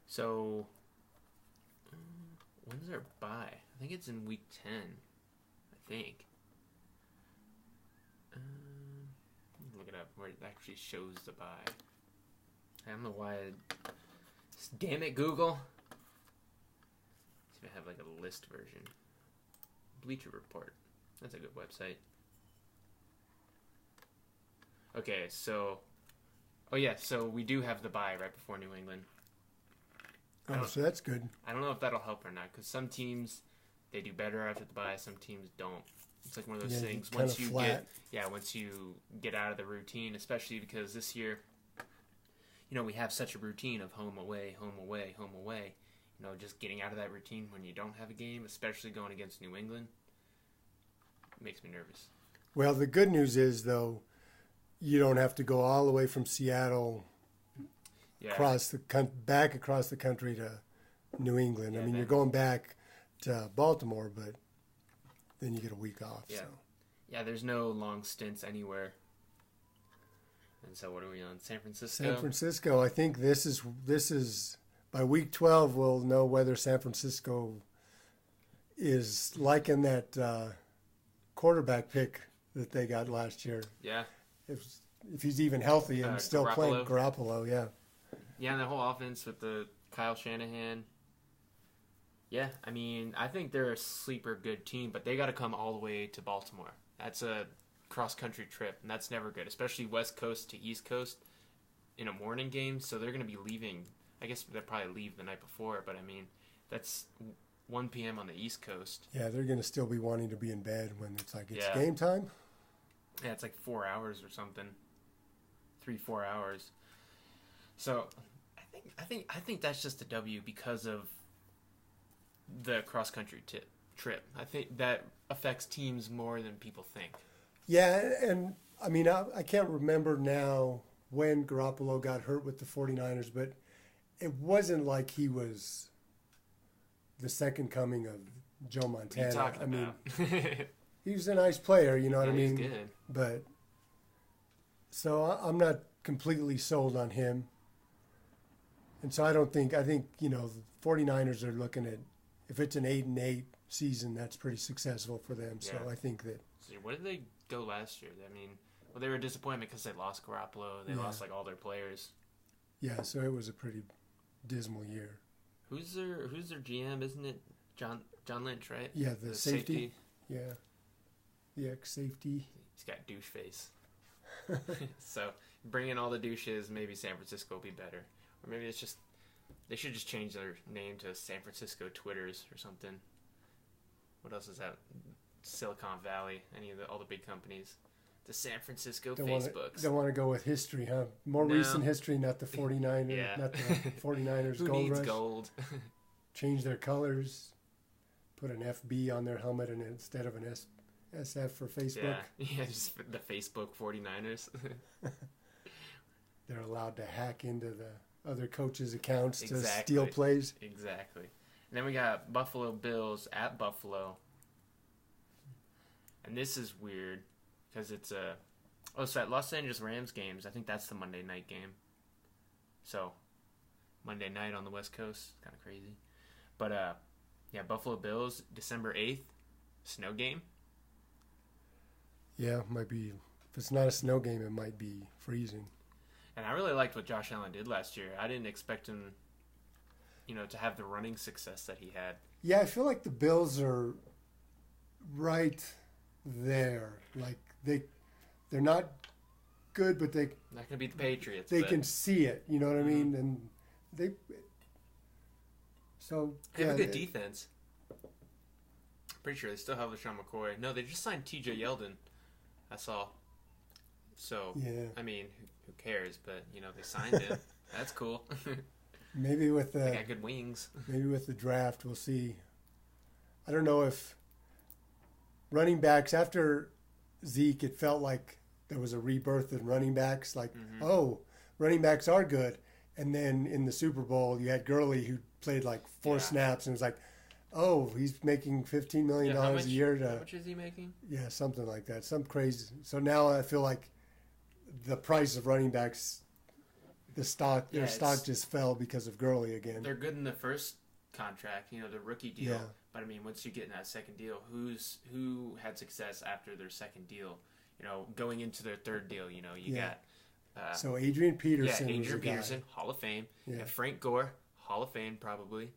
So when's their bye? I think it's in week 10. I think. Look it up where it actually shows the bye. I don't know why. Damn it, Google. It's gonna have like a list version. Bleacher Report. That's a good website. Okay, so. Oh yeah, so we do have the bye right before New England. Oh, so that's good. I don't know if that'll help or not, because some teams they do better after the bye, some teams don't. It's like one of those things. Once you get out of the routine, especially because this year, we have such a routine of home away, home away, home away. Just getting out of that routine when you don't have a game, especially going against New England, makes me nervous. Well, the good news is though, you don't have to go all the way from Seattle back across the country to New England. I mean, you're going back to Baltimore, but then you get a week off. Yeah. So. Yeah, there's no long stints anywhere. And so what are we on? San Francisco? San Francisco. I think this is by week 12 we'll know whether San Francisco is liking that quarterback pick that they got last year. Yeah. If he's even healthy and still playing Garoppolo, yeah. Yeah, and the whole offense with the Kyle Shanahan. Yeah, I mean, I think they're a sleeper good team, but they got to come all the way to Baltimore. That's a cross-country trip, and that's never good, especially West Coast to East Coast. in a morning game, so they're going to be leaving. I guess they'll probably leave the night before, but I mean, that's 1 p.m. on the East Coast. Yeah, they're going to still be wanting to be in bed when it's like it's Yeah. game time. Yeah, it's like 4 hours or something. 3-4 hours. So I think that's just a W because of the cross country trip. I think that affects teams more than people think. Yeah, and I mean, I can't remember now when Garoppolo got hurt with the 49ers, but it wasn't like he was the second coming of Joe What are you Montana. talking I mean, about? he was a nice player, you know what I He's mean? good. But so I'm not completely sold on him. And so I think, you know, the 49ers are looking at, if it's an 8-8 season, that's pretty successful for them. So Yeah. I think that, So where did they go last year? I mean, well, they were a disappointment because they lost Garoppolo. They Yeah. lost like all their players. yeah, so it was a pretty dismal year. Who's their GM? Isn't it John Lynch, right? Yeah, the safety. Yeah. The ex-safety. He's got douche face. So bring in all the douches. Maybe San Francisco will be better, or maybe it's just they should just change their name to San Francisco Twitters or something. What else is that? Silicon Valley. All the big companies. The San Francisco Facebooks. Don't want to go with history, huh? More No. recent history, not the 49ers, Yeah. not the 49ers Who gold needs rush. gold? Change their colors. Put an FB on their helmet and instead of an SF for Facebook. Yeah, just the Facebook 49ers. They're allowed to hack into the other coaches' accounts to Exactly. steal plays. Exactly. And then we got Buffalo Bills at Buffalo. And this is weird because it's so at Los Angeles Rams games, I think that's the Monday night game. So Monday night on the West Coast, kind of crazy. But yeah, Buffalo Bills, December 8th, snow game. Yeah, might be. If it's not a snow game, it might be freezing. And I really liked what Josh Allen did last year. I didn't expect him, to have the running success that he had. Yeah, I feel like the Bills are right there. Like they're not good, but Not going to beat the Patriots. they but can see it. You know what I mean? And they. So they yeah, have a good defense. Pretty sure they still have LaShawn McCoy. No, they just signed T.J. Yeldon. I saw. So, yeah. I mean, who cares? But, they signed him. That's cool. Maybe with They the got good wings. draft, we'll see. I don't know if running backs after Zeke, it felt like there was a rebirth in running backs. Like, oh, running backs are good. And then in the Super Bowl, you had Gurley who played like 4 snaps and it was like, oh, he's making $15 million a year. How much is he making? Yeah, something like that. Some crazy. So now I feel like the price of running backs, their stock just fell because of Gurley again. They're good in the first contract, the rookie deal. Yeah. But, I mean, once you get in that second deal, who had success after their second deal? Going into their third deal, you got... So Adrian Peterson. Yeah, was Adrian a guy. Peterson, Hall of Fame. Yeah. And Frank Gore, Hall of Fame, probably.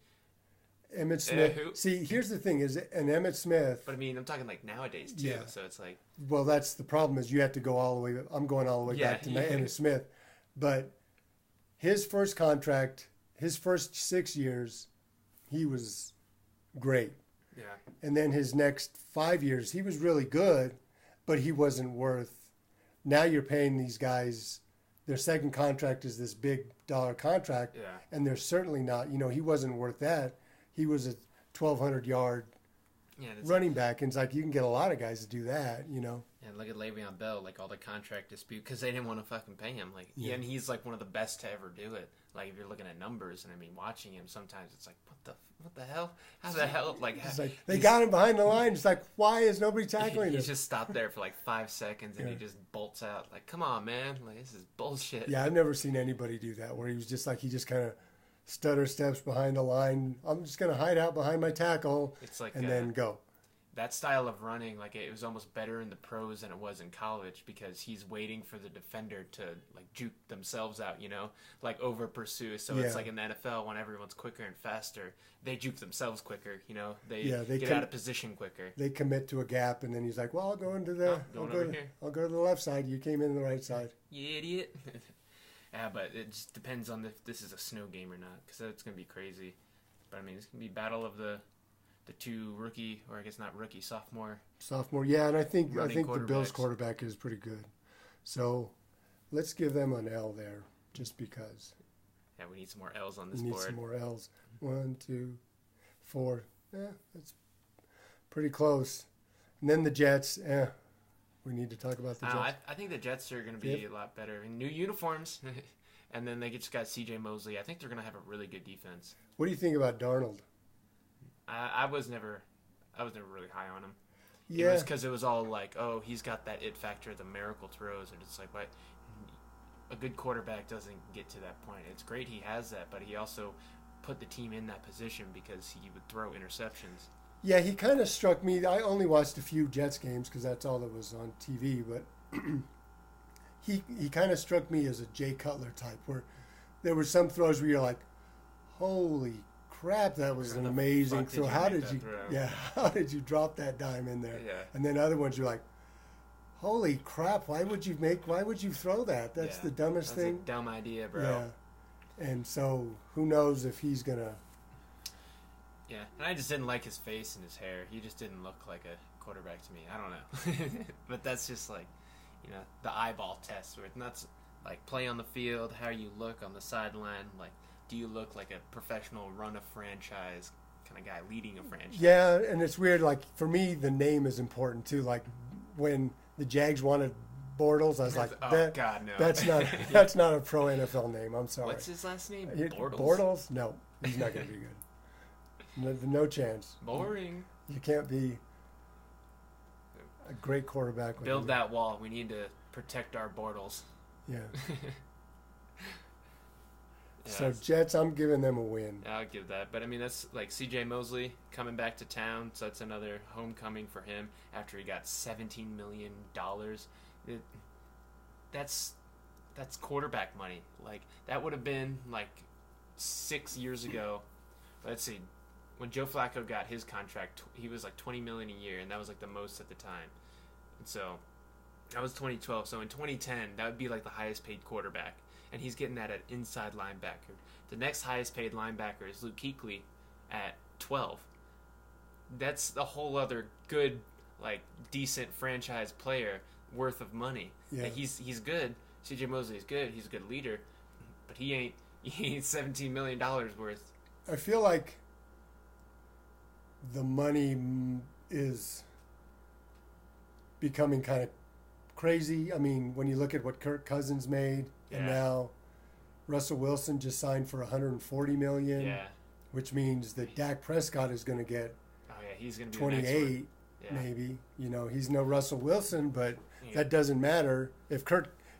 Emmett Smith. who? See, here's the thing: Emmett Smith. But I mean, I'm talking like nowadays too. Yeah. So it's like, Well, that's the problem is you have to go all the way. I'm going all the way back to Emmett Smith, but his first contract, his first 6 years, he was great, yeah, and then his next 5 years, he was really good, but he wasn't worth. Now you're paying these guys. Their second contract is this big dollar contract, yeah. and they're certainly not. He wasn't worth that. He was a 1,200 yard Yeah, that's running back, and it's like you can get a lot of guys to do that. And look at Le'Veon Bell, like all the contract dispute because they didn't want to fucking pay him. Like, Yeah. and he's like one of the best to ever do it. Like if you're looking at numbers, and I mean, watching him sometimes, it's like, what the hell? How the hell? Like, It's like they got him behind the line. It's like, why is nobody tackling him? He's just stopped there for like 5 seconds, and Yeah. he just bolts out. Like, come on, man! Like this is bullshit. Yeah, I've never seen anybody do that where he was just like he just kind of stutter steps behind the line. I'm just gonna hide out behind my tackle It's like and then go. that style of running, like it was almost better in the pros than it was in college because he's waiting for the defender to like juke themselves out, like over pursue. So Yeah. it's like in the NFL when everyone's quicker and faster, they juke themselves quicker. They they get can- out of position quicker. They commit to a gap, and then he's like, "Well, I'll go into the. Oh, going over here. I'll go to the left side. You came in the right side." You idiot. Yeah, but it just depends on if this is a snow game or not, because it's going to be crazy. But I mean, it's going to be battle of the two rookie, or I guess not rookie, sophomore. Yeah, and I think the Bills quarterbacks. quarterback is pretty good. So let's give them an L there, just because. Yeah, we need some more L's on this We need board. some more L's. 1, 2, 4. Yeah, that's pretty close. And then the Jets. We need to talk about the Jets. I think the Jets are going to be a lot better in new uniforms, and then they just got C.J. Mosley. I think they're going to have a really good defense. What do you think about Darnold? I was never really high on him. Yeah, It was because it was all like, oh, he's got that it factor, the miracle throws, and it's like, what? A good quarterback doesn't get to that point. It's great he has that, but he also put the team in that position because he would throw interceptions. yeah, he kind of struck me. I only watched a few Jets games because that's all that was on TV, but he kind of struck me as a Jay Cutler type, where there were some throws where you're like, holy crap, that was an amazing throw. How did you drop that dime in there? Yeah. And then other ones you're like, holy crap, why would you throw that? That's the dumbest That's thing. a dumb idea, bro. Yeah. And so who knows if he's gonna. Yeah, and I just didn't like his face and his hair. He just didn't look like a quarterback to me. I don't know. But that's just like, the eyeball test where it's not like play on the field, how you look on the sideline. Like, do you look like a professional run a franchise kind of guy leading a franchise? Yeah, and it's weird. Like, for me, the name is important too. Like, when the Jags wanted Bortles, I was like, oh, God, no. that's not a pro NFL name. I'm sorry. What's his last name? Bortles? No, he's not going to be good. No chance. Boring. You can't be a great quarterback. Build that wall. We need to protect our Bortles. Yeah. Yeah, So Jets, I'm giving them a win. I'll give that. But I mean, that's like C.J. Mosley coming back to town, so that's another homecoming for him after he got $17 million. That's quarterback money. Like, that would have been like 6 years ago. Let's see. When Joe Flacco got his contract, he was like $20 million a year, and that was like the most at the time. And so that was 2012. So in 2010, that would be like the highest paid quarterback, and he's getting that at inside linebacker. The next highest paid linebacker is Luke Kuechly at 12. That's a whole other good, like, decent franchise player worth of money. Yeah. Like, he's good. C.J. Mosley is good. He's a good leader, but he ain't $17 million worth. I feel like the money is becoming kind of crazy. I mean, when you look at what Kirk Cousins made, and now Russell Wilson just signed for $140 million, which means that Dak Prescott is going to get he's going to be 28, maybe. He's no Russell Wilson, but that doesn't matter. If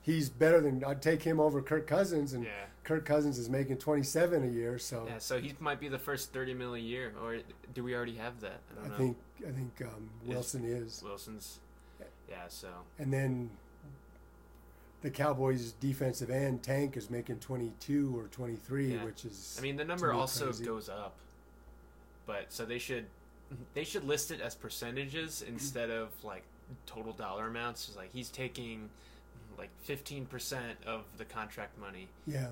he's better than, I'd take him over Kirk Cousins, and Kirk Cousins is making 27 a year, so so he might be the first $30 million a year, or do we already have that? I don't know. I think Wilson is. Wilson's, so. And then the Cowboys' defensive end Tank is making 22 or 23, which is. I mean, the number also crazy. goes up, but so they should list it as percentages instead of like total dollar amounts. It's like he's taking like 15% of the contract money. Yeah.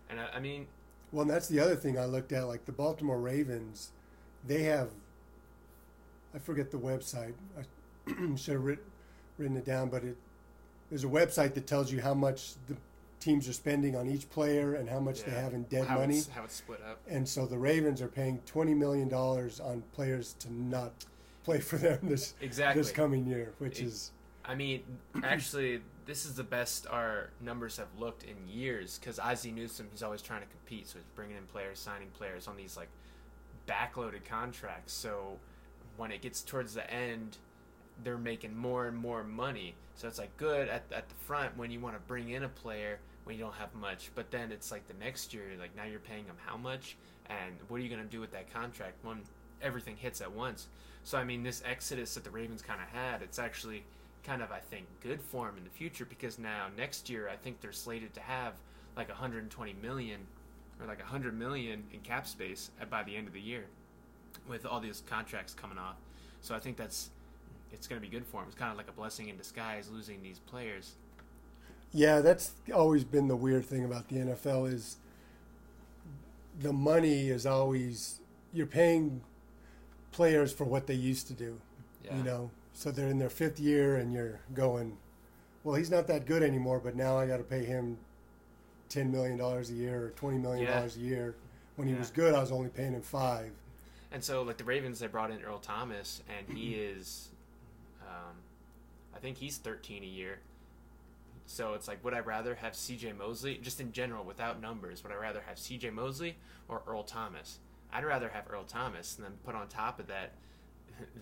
And I mean, well, and that's the other thing I looked at. Like the Baltimore Ravens, they have. I forget the website. I should have written it down, but there's a website that tells you how much the teams are spending on each player and how much they have in dead money. How it's split up. And so the Ravens are paying $20 million on players to not play for them this coming year, which is. I mean, actually, this is the best our numbers have looked in years because Ozzie Newsome, he's always trying to compete, so he's bringing in players, signing players on these like backloaded contracts. So when it gets towards the end, they're making more and more money. So it's like good at the front when you want to bring in a player when you don't have much, but then it's like the next year, like now you're paying them how much, and what are you going to do with that contract when everything hits at once? So I mean, this exodus that the Ravens kind of had, it's actually kind of, I think, good for them in the future because now next year I think they're slated to have like 120 million or like 100 million in cap space by the end of the year with all these contracts coming off. So I think it's going to be good for them. It's kind of like a blessing in disguise losing these players. Yeah, that's always been the weird thing about the NFL is the money is always you're paying players for what they used to do. Yeah. You know, so they're in their fifth year, and you're going, well, he's not that good anymore, but now I got to pay him $10 million a year or $20 million a year. When he was good, I was only paying him $5. And so, like the Ravens, they brought in Earl Thomas, and he is, I think he's 13 a year. So it's like, would I rather have C.J. Mosley, just in general, without numbers, would I rather have C.J. Mosley or Earl Thomas? I'd rather have Earl Thomas, and then put on top of that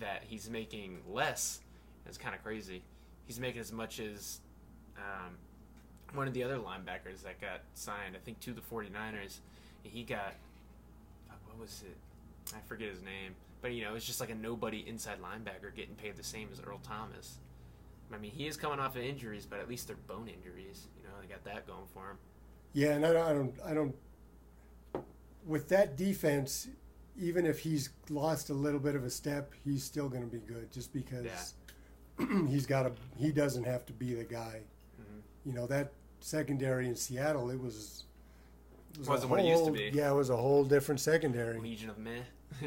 that he's making less. It's kind of crazy. He's making as much as one of the other linebackers that got signed, I think, to the 49ers. He got, what was it? I forget his name. But, you know, it's just like a nobody inside linebacker getting paid the same as Earl Thomas. I mean, he is coming off of injuries, but at least they're bone injuries. You know, they got that going for him. Yeah, and I don't. With that defense, even if he's lost a little bit of a step, he's still going to be good, just because he doesn't have to be the guy. Mm-hmm. You know, that secondary in Seattle, it wasn't what it used to be. Yeah, it was a whole different secondary. Legion of Meh.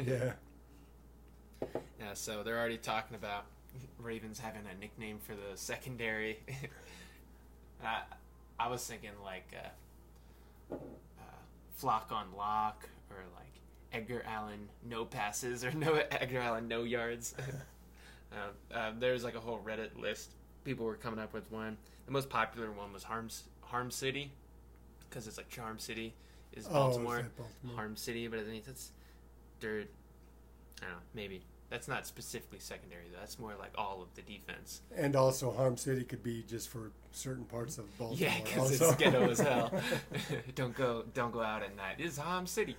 Yeah. Yeah, so they're already talking about Ravens having a nickname for the secondary. I was thinking like Flock on Lock, or like Edgar Allan no passes, or no Edgar Allan no yards. There's like a whole Reddit list. People were coming up with one. The most popular one was Harm City, because it's like Charm City is Baltimore. Harm City, but I think that's dirt. I don't know, maybe. That's not specifically secondary, though. That's more like all of the defense. And also, Harm City could be just for certain parts of Baltimore. Yeah, because it's ghetto as hell. Don't go out at night. It's Harm City.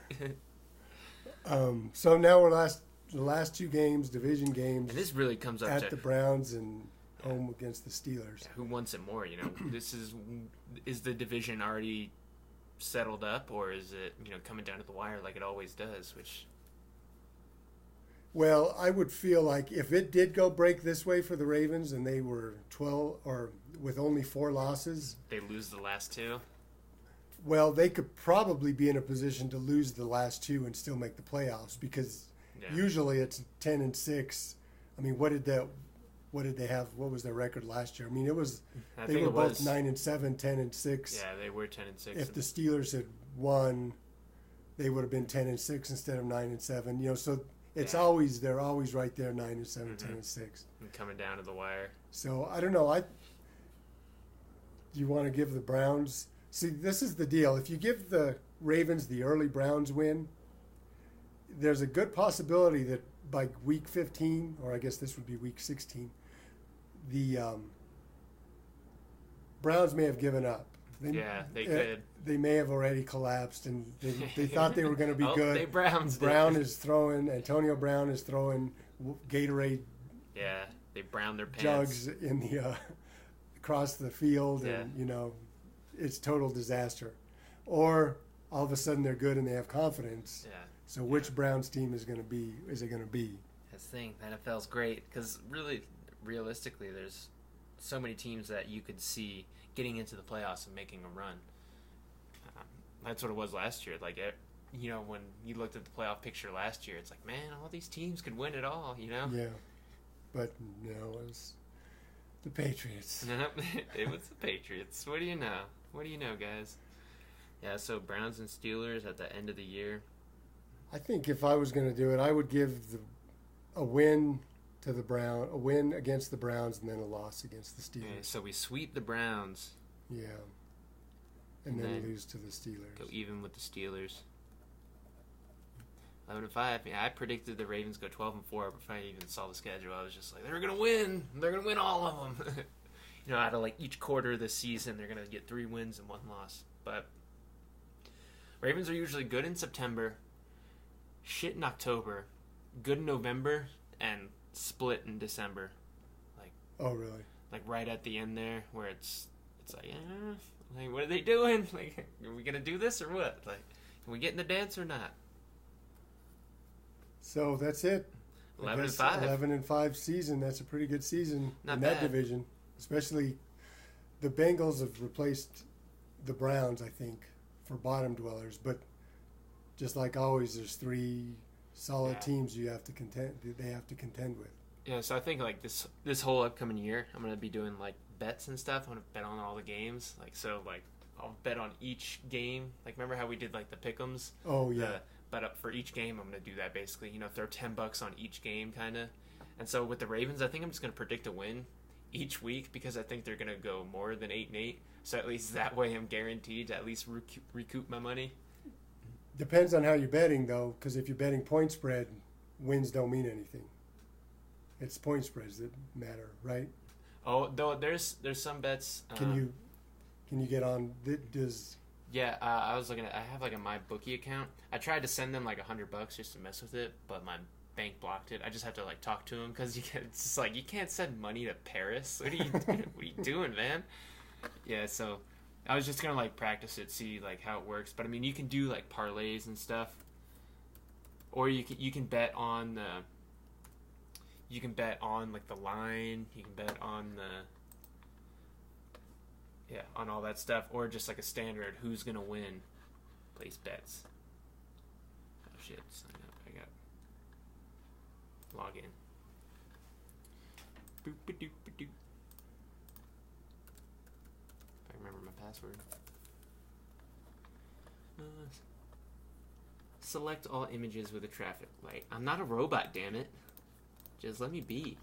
So now we're the last two games, division games. And this really comes up at the Browns and home against the Steelers. Yeah, who wants it more? You know, this is the division already settled up, or is it, you know, coming down to the wire like it always does? Well, I would feel like if it did go break this way for the Ravens and they were 12 or with only 4 losses, they lose the last 2. Well, they could probably be in a position to lose the last 2 and still make the playoffs, because usually it's 10-6. I mean, what did they have? What was their record last year? I mean, they were both 9-7, 10-6. Yeah, they were 10-6. If the Steelers had won, they would have been 10-6 instead of 9-7. You know, so it's they're always right there, 9-7, 10-6, and coming down to the wire. So I don't know. You want to give the Browns? See, this is the deal. If you give the Ravens the early Browns win, there's a good possibility that by week 15, or I guess this would be week 16, the Browns may have given up. They could. They may have already collapsed, and they thought they were going to be good. Antonio Brown is throwing Gatorade. Yeah, they browned their pants. Jugs in the across the field, and you know, it's total disaster. Or all of a sudden they're good and they have confidence. Yeah. So which Browns team is it going to be? That's the thing. The NFL's great because really, realistically, there's so many teams that you could see getting into the playoffs and making a run. That's what it was last year. Like, you know, when you looked at the playoff picture last year, it's like, man, all these teams could win it all, you know? Yeah. But no, it was the Patriots. It was the Patriots. What do you know? What do you know, guys? Yeah, so Browns and Steelers at the end of the year. I think if I was going to do it, I would give a win to the a win against the Browns, and then a loss against the Steelers. Yeah, so we sweep the Browns. Yeah. And then lose to the Steelers. Go even with the Steelers. 11-5. Yeah, I predicted the Ravens go 12-4 before I even saw the schedule. I was just like, they're gonna win. They're gonna win all of them. You know, out of like each quarter of the season, they're gonna get 3 wins and 1 loss. But Ravens are usually good in September, shit in October, good in November, and split in December. Like, oh really? Like right at the end there, where it's like, like, what are they doing? Like, are we gonna do this or what? Like, can we get in the dance or not? So that's it. 11-5. 11-5 season. That's a pretty good season Not in bad. that division, especially the Bengals have replaced the Browns, I think, for bottom dwellers. But just like always, there's three solid teams you have to contend. They have to contend with. Yeah, so I think like this whole upcoming year, I'm gonna be doing like bets and stuff. I'm gonna bet on all the games. Like I'll bet on each game. Like remember how we did like the pick'ems? Oh yeah. But for each game, I'm gonna do that basically. You know, throw $10 on each game, kind of. And so with the Ravens, I think I'm just gonna predict a win each week because I think they're gonna go more than 8-8. So at least that way, I'm guaranteed to at least recoup my money. Depends on how you're betting though, because if you're betting point spread, wins don't mean anything. It's point spreads that matter, right? Oh, though there's some bets. Can you get on? Does Yeah, I was looking at. I have like a MyBookie account. I tried to send them like $100 just to mess with it, but my bank blocked it. I just have to like talk to them because it's just like you can't send money to Paris. What are you doing, man? Yeah, so I was just gonna like practice it, see like how it works. But I mean, you can do like parlays and stuff, or you can bet on the. You can bet on like the line. You can bet on on all that stuff, or just like a standard who's gonna win. Place bets. Oh shit! Sign up. I got log in. Boop-a-doop-a-doop. If I remember my password. Select all images with a traffic light. I'm not a robot, damn it. Just let me be.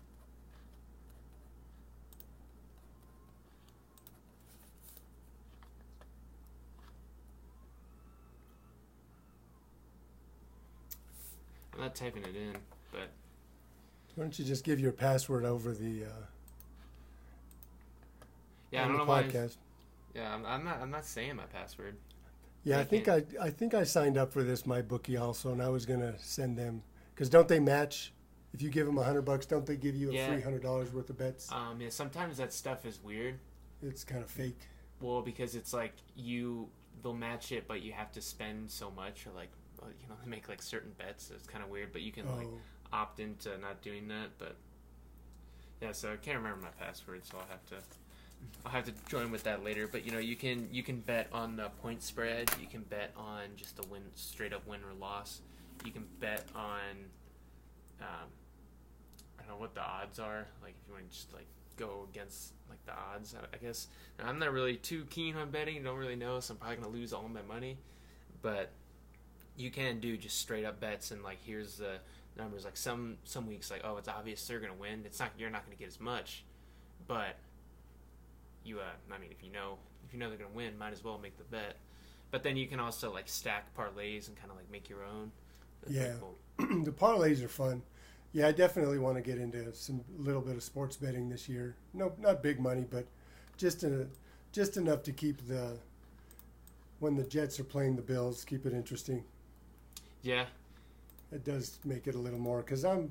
I'm not typing it in, but why don't you just give your password over the I don't the know podcast? I'm not saying my password. Yeah, I think I signed up for this MyBookie also, and I was gonna send them because don't they match? If you give them $100, don't they give you a free $100 worth of bets? Yeah, sometimes that stuff is weird. It's kind of fake. Well, because it's like they'll match it, but you have to spend so much, or like, they make like certain bets. So it's kind of weird, but you can like opt into not doing that. But yeah, so I can't remember my password, so I'll have to join with that later. But you can bet on the point spread. You can bet on just the straight up win or loss. You can bet on I don't know what the odds are. Like if you want to just like go against like the odds, I guess. Now, I'm not really too keen on betting. Don't really know, so I'm probably gonna lose all my money. But you can do just straight up bets and like here's the numbers. Like some weeks like it's obvious they're gonna win. You're not gonna get as much, but you I mean if you know they're gonna win, might as well make the bet. But then you can also like stack parlays and kind of like make your own. Yeah, the parlays are fun. Yeah, I definitely want to get into some little bit of sports betting this year. No, not big money, but just enough to keep when the Jets are playing the Bills, keep it interesting. Yeah, it does make it a little more because I'm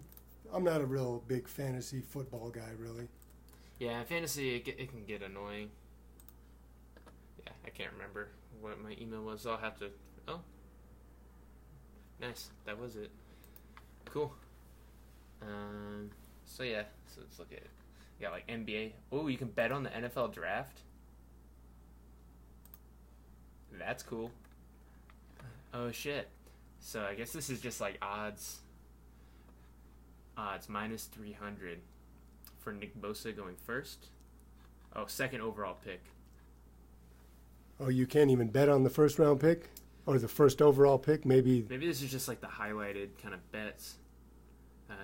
not a real big fantasy football guy, really. Yeah, fantasy it can get annoying. Yeah, I can't remember what my email was. So I'll have to. Oh, nice. That was it. Cool. So let's look at it. You got like NBA. Oh, you can bet on the NFL draft. That's cool. Oh shit. So I guess this is just like odds. Odds minus 300 for Nick Bosa going first. Oh, second overall pick. Oh, you can't even bet on the first round pick or the first overall pick. Maybe this is just like the highlighted kind of bets.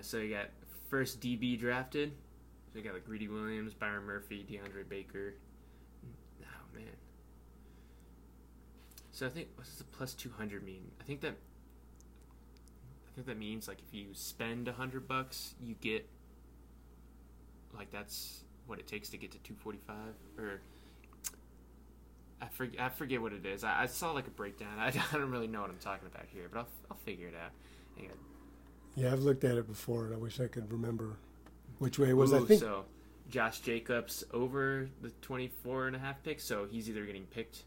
So you got first DB drafted. So you got like Greedy Williams, Byron Murphy, DeAndre Baker. Oh man. So I think what does the plus 200 mean? I think that means like if you spend $100, you get like that's what it takes to get to 245 or. I forget what it is. I saw like a breakdown. I don't really know what I'm talking about here, but I'll figure it out. Hang on. Yeah, I've looked at it before, and I wish I could remember which way it was. I think so. Josh Jacobs over the 24.5 picks, so he's either getting picked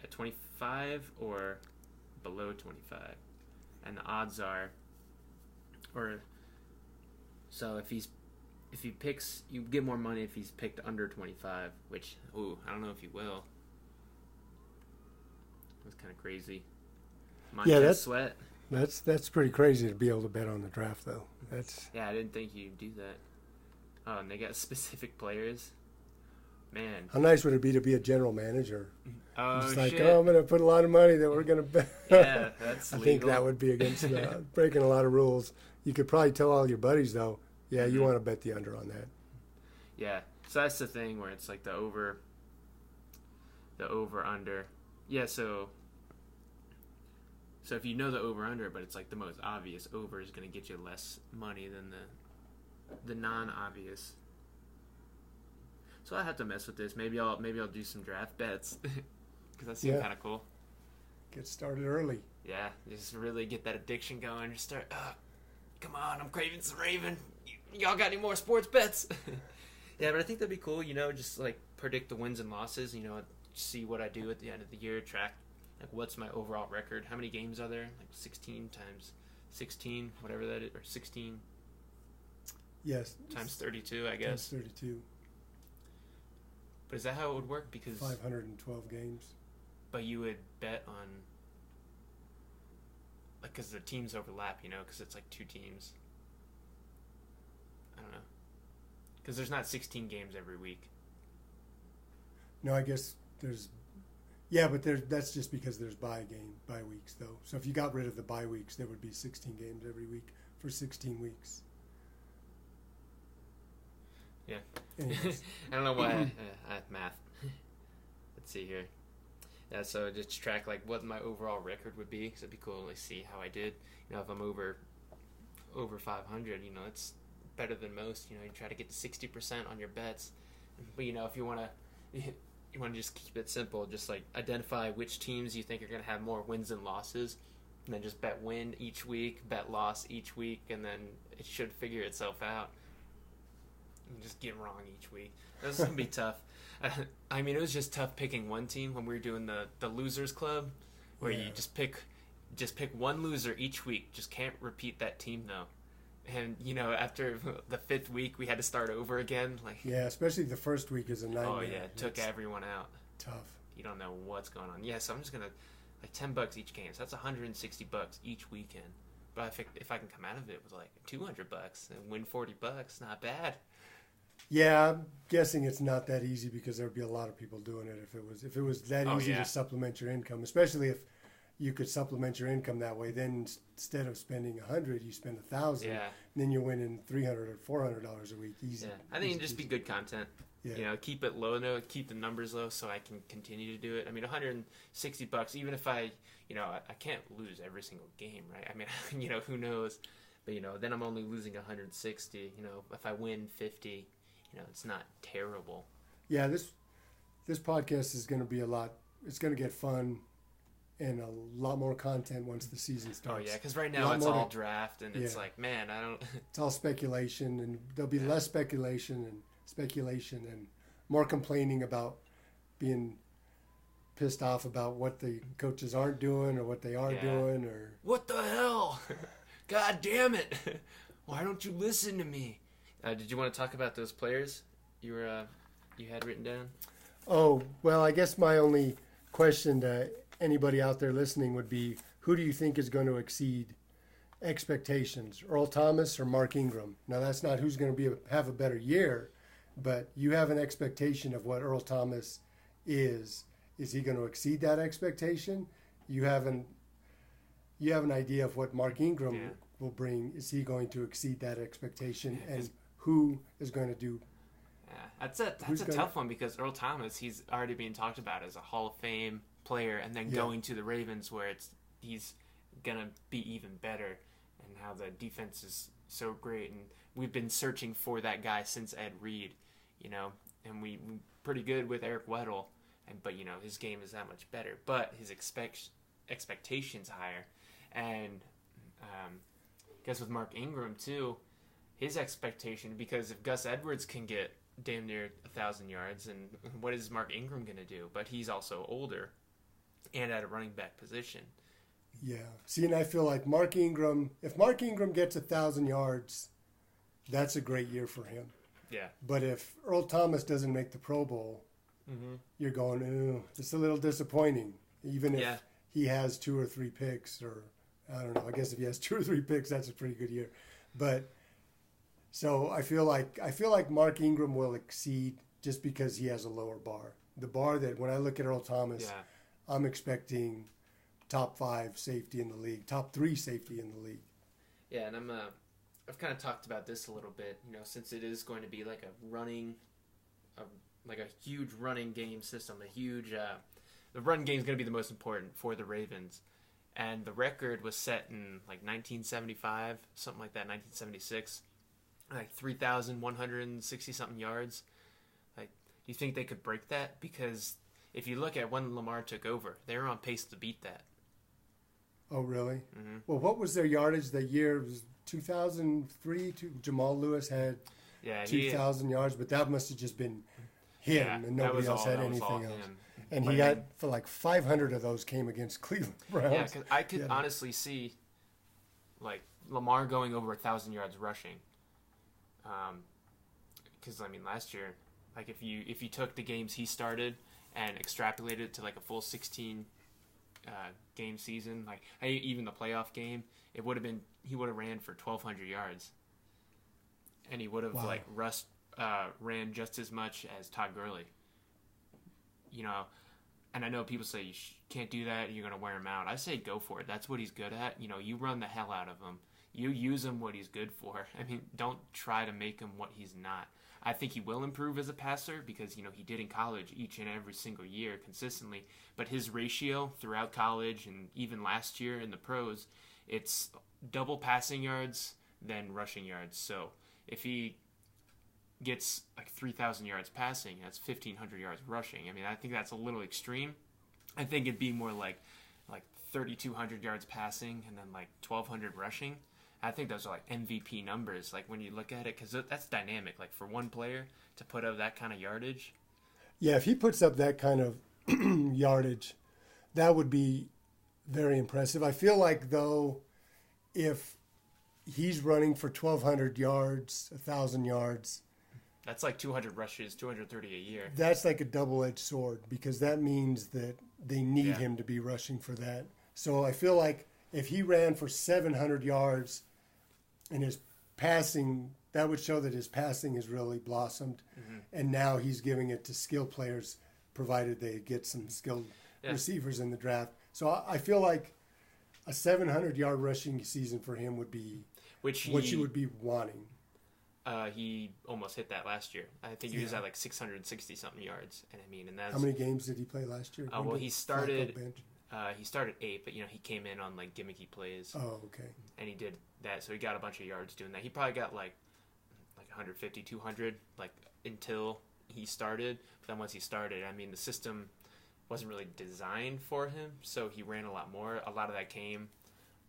at 25 or below 25, and the odds are, so if he's if he picks, you get more money if he's picked under 25, which, I don't know if he will. That's kind of crazy. Montez Sweat. That's pretty crazy to be able to bet on the draft, though. I didn't think you'd do that. Oh, and they got specific players. Man, how nice would it be to be a general manager? Oh, it's like, shit. I'm going to put a lot of money that we're going to bet. Yeah, that's I legal. think that would be against breaking a lot of rules. You could probably tell all your buddies, though, yeah, you want to bet the under on that. Yeah, so that's the thing where it's like the over under. Yeah, so if you know the over under, but it's like the most obvious over is going to get you less money than the non-obvious. So I have to mess with this. Maybe I'll do some draft bets because that seems kind of cool. Get started early. Yeah, just really get that addiction going. Just start. Come on, I'm craving some Raven. Y'all got any more sports bets? Yeah, but I think that'd be cool. Just like predict the wins and losses. See what I do at the end of the year. Track like what's my overall record. How many games are there? Like 16 times 16, whatever that is, or 16. Yes. Times 32, I guess. Times 32. But is that how it would work? Because 512 games. But you would bet on, like, because the teams overlap, because it's like two teams. I don't know. Because there's not 16 games every week. No, I guess there's. Yeah, but that's just because there's bye weeks, though. So if you got rid of the bye weeks, there would be 16 games every week for 16 weeks. Yeah. Anyways. I don't know why. Math. Let's see here. Yeah, so just track like what my overall record would be, because it'd be cool to like, see how I did. If I'm over 500, it's better than most. You try to get to 60% on your bets. But if you want to just keep it simple, just like identify which teams you think are going to have more wins and losses, and then just bet win each week, bet loss each week, and then it should figure itself out. And just get wrong each week. That's going to be tough. I mean, it was just tough picking one team when we were doing the losers club, where you just pick one loser each week. Just can't repeat that team though. And after the 5th week, we had to start over again. Like, yeah, especially the first week is a nightmare. Oh yeah, it took everyone out. Tough. You don't know what's going on. Yeah, so I'm just gonna like $10 each game. So that's $160 each weekend. But if I can come out of it with like $200 and win $40, not bad. Yeah, I'm guessing it's not that easy because there'd be a lot of people doing it if it was that easy to supplement your income, especially if you could supplement your income that way. Then instead of spending $100, you spend $1,000. Yeah. And then you're winning $300 or $400 a week. Easy. Yeah. I think it'd just be good content. Yeah. Keep it low, keep the numbers low, so I can continue to do it. I mean, $160, even if I can't lose every single game, right? I mean, who knows? But then I'm only losing 160. If I win 50. It's not terrible. Yeah, this podcast is going to be it's going to get fun and a lot more content once the season starts. Oh, yeah, because right now it's all draft, and it's like, man, I don't... It's all speculation, and there'll be less speculation and more complaining about being pissed off about what the coaches aren't doing or what they are doing. Or what the hell? God damn it. Why don't you listen to me? Did you want to talk about those players you had written down? Oh, well, I guess my only question to anybody out there listening would be, who do you think is going to exceed expectations, Earl Thomas or Mark Ingram? Now, that's not who's going to have a better year, but you have an expectation of what Earl Thomas is. Is he going to exceed that expectation? You have an idea of what Mark Ingram will bring. Is he going to exceed that expectation? And who is going to do? Yeah, that's a tough one, because Earl Thomas, he's already being talked about as a Hall of Fame player, and then going to the Ravens where he's gonna be even better, and how the defense is so great, and we've been searching for that guy since Ed Reed, and we pretty good with Eric Weddle, but his game is that much better, but his expectations higher, and I guess with Mark Ingram too. His expectation, because if Gus Edwards can get damn near 1,000 yards, and what is Mark Ingram going to do? But he's also older and at a running back position. Yeah. See, and I feel like if Mark Ingram gets 1,000 yards, that's a great year for him. Yeah. But if Earl Thomas doesn't make the Pro Bowl, you're going, ooh, it's a little disappointing. Even if he has 2 or 3 picks, or I don't know. I guess if he has 2 or 3 picks, that's a pretty good year. But so I feel like Mark Ingram will exceed just because he has a lower bar. The bar that when I look at Earl Thomas, I'm expecting top 5 safety in the league, top 3 safety in the league. Yeah, and I've kind of talked about this a little bit, since it is going to be like a huge running game system, the run game is going to be the most important for the Ravens. And the record was set in like 1975, something like that, 1976, like 3,160 something yards. Like, do you think they could break that? Because if you look at when Lamar took over, they were on pace to beat that. Oh, really? Mm-hmm. Well, what was their yardage that year? It was 2003. Jamal Lewis had 2,000 yards, but that must have just been him, and nobody else had anything else. And he got, for like 500 of those came against Cleveland Browns. Yeah, because I could honestly see, like, Lamar going over 1,000 yards rushing. Because, last year, like, if you took the games he started and extrapolated it to, like, a full 16 game season, like, even the playoff game, he would have ran for 1,200 yards. And he would have, ran just as much as Todd Gurley. And I know people say you can't do that, you're going to wear him out. I say go for it. That's what he's good at. You run the hell out of him. You use him what he's good for. Don't try to make him what he's not. I think he will improve as a passer because, he did in college each and every single year consistently. But his ratio throughout college and even last year in the pros, it's double passing yards than rushing yards. So if he gets like 3,000 yards passing, that's 1,500 yards rushing. I think that's a little extreme. I think it'd be more like 3,200 yards passing and then like 1,200 rushing. I think those are like MVP numbers, like when you look at it, because that's dynamic. Like for one player to put up that kind of yardage. Yeah, if he puts up that kind of yardage, that would be very impressive. I feel like, though, if he's running for 1,200 yards, 1,000 yards, that's like 200 rushes, 230 a year. That's like a double-edged sword because that means that they need him to be rushing for that. So I feel like if he ran for 700 yards and his passing, that would show that his passing has really blossomed. Mm-hmm. And now he's giving it to skill players, provided they get some skilled receivers in the draft. So I feel like a 700-yard rushing season for him would be what you would be wanting. He almost hit that last year. I think he was at like 660 something yards. And that's how many games did he play last year? Well, he started 8, but he came in on like gimmicky plays. Oh, okay. And he did that, so he got a bunch of yards doing that. He probably got like 150, 200 like until he started. But then once he started, the system wasn't really designed for him, so he ran a lot more. A lot of that came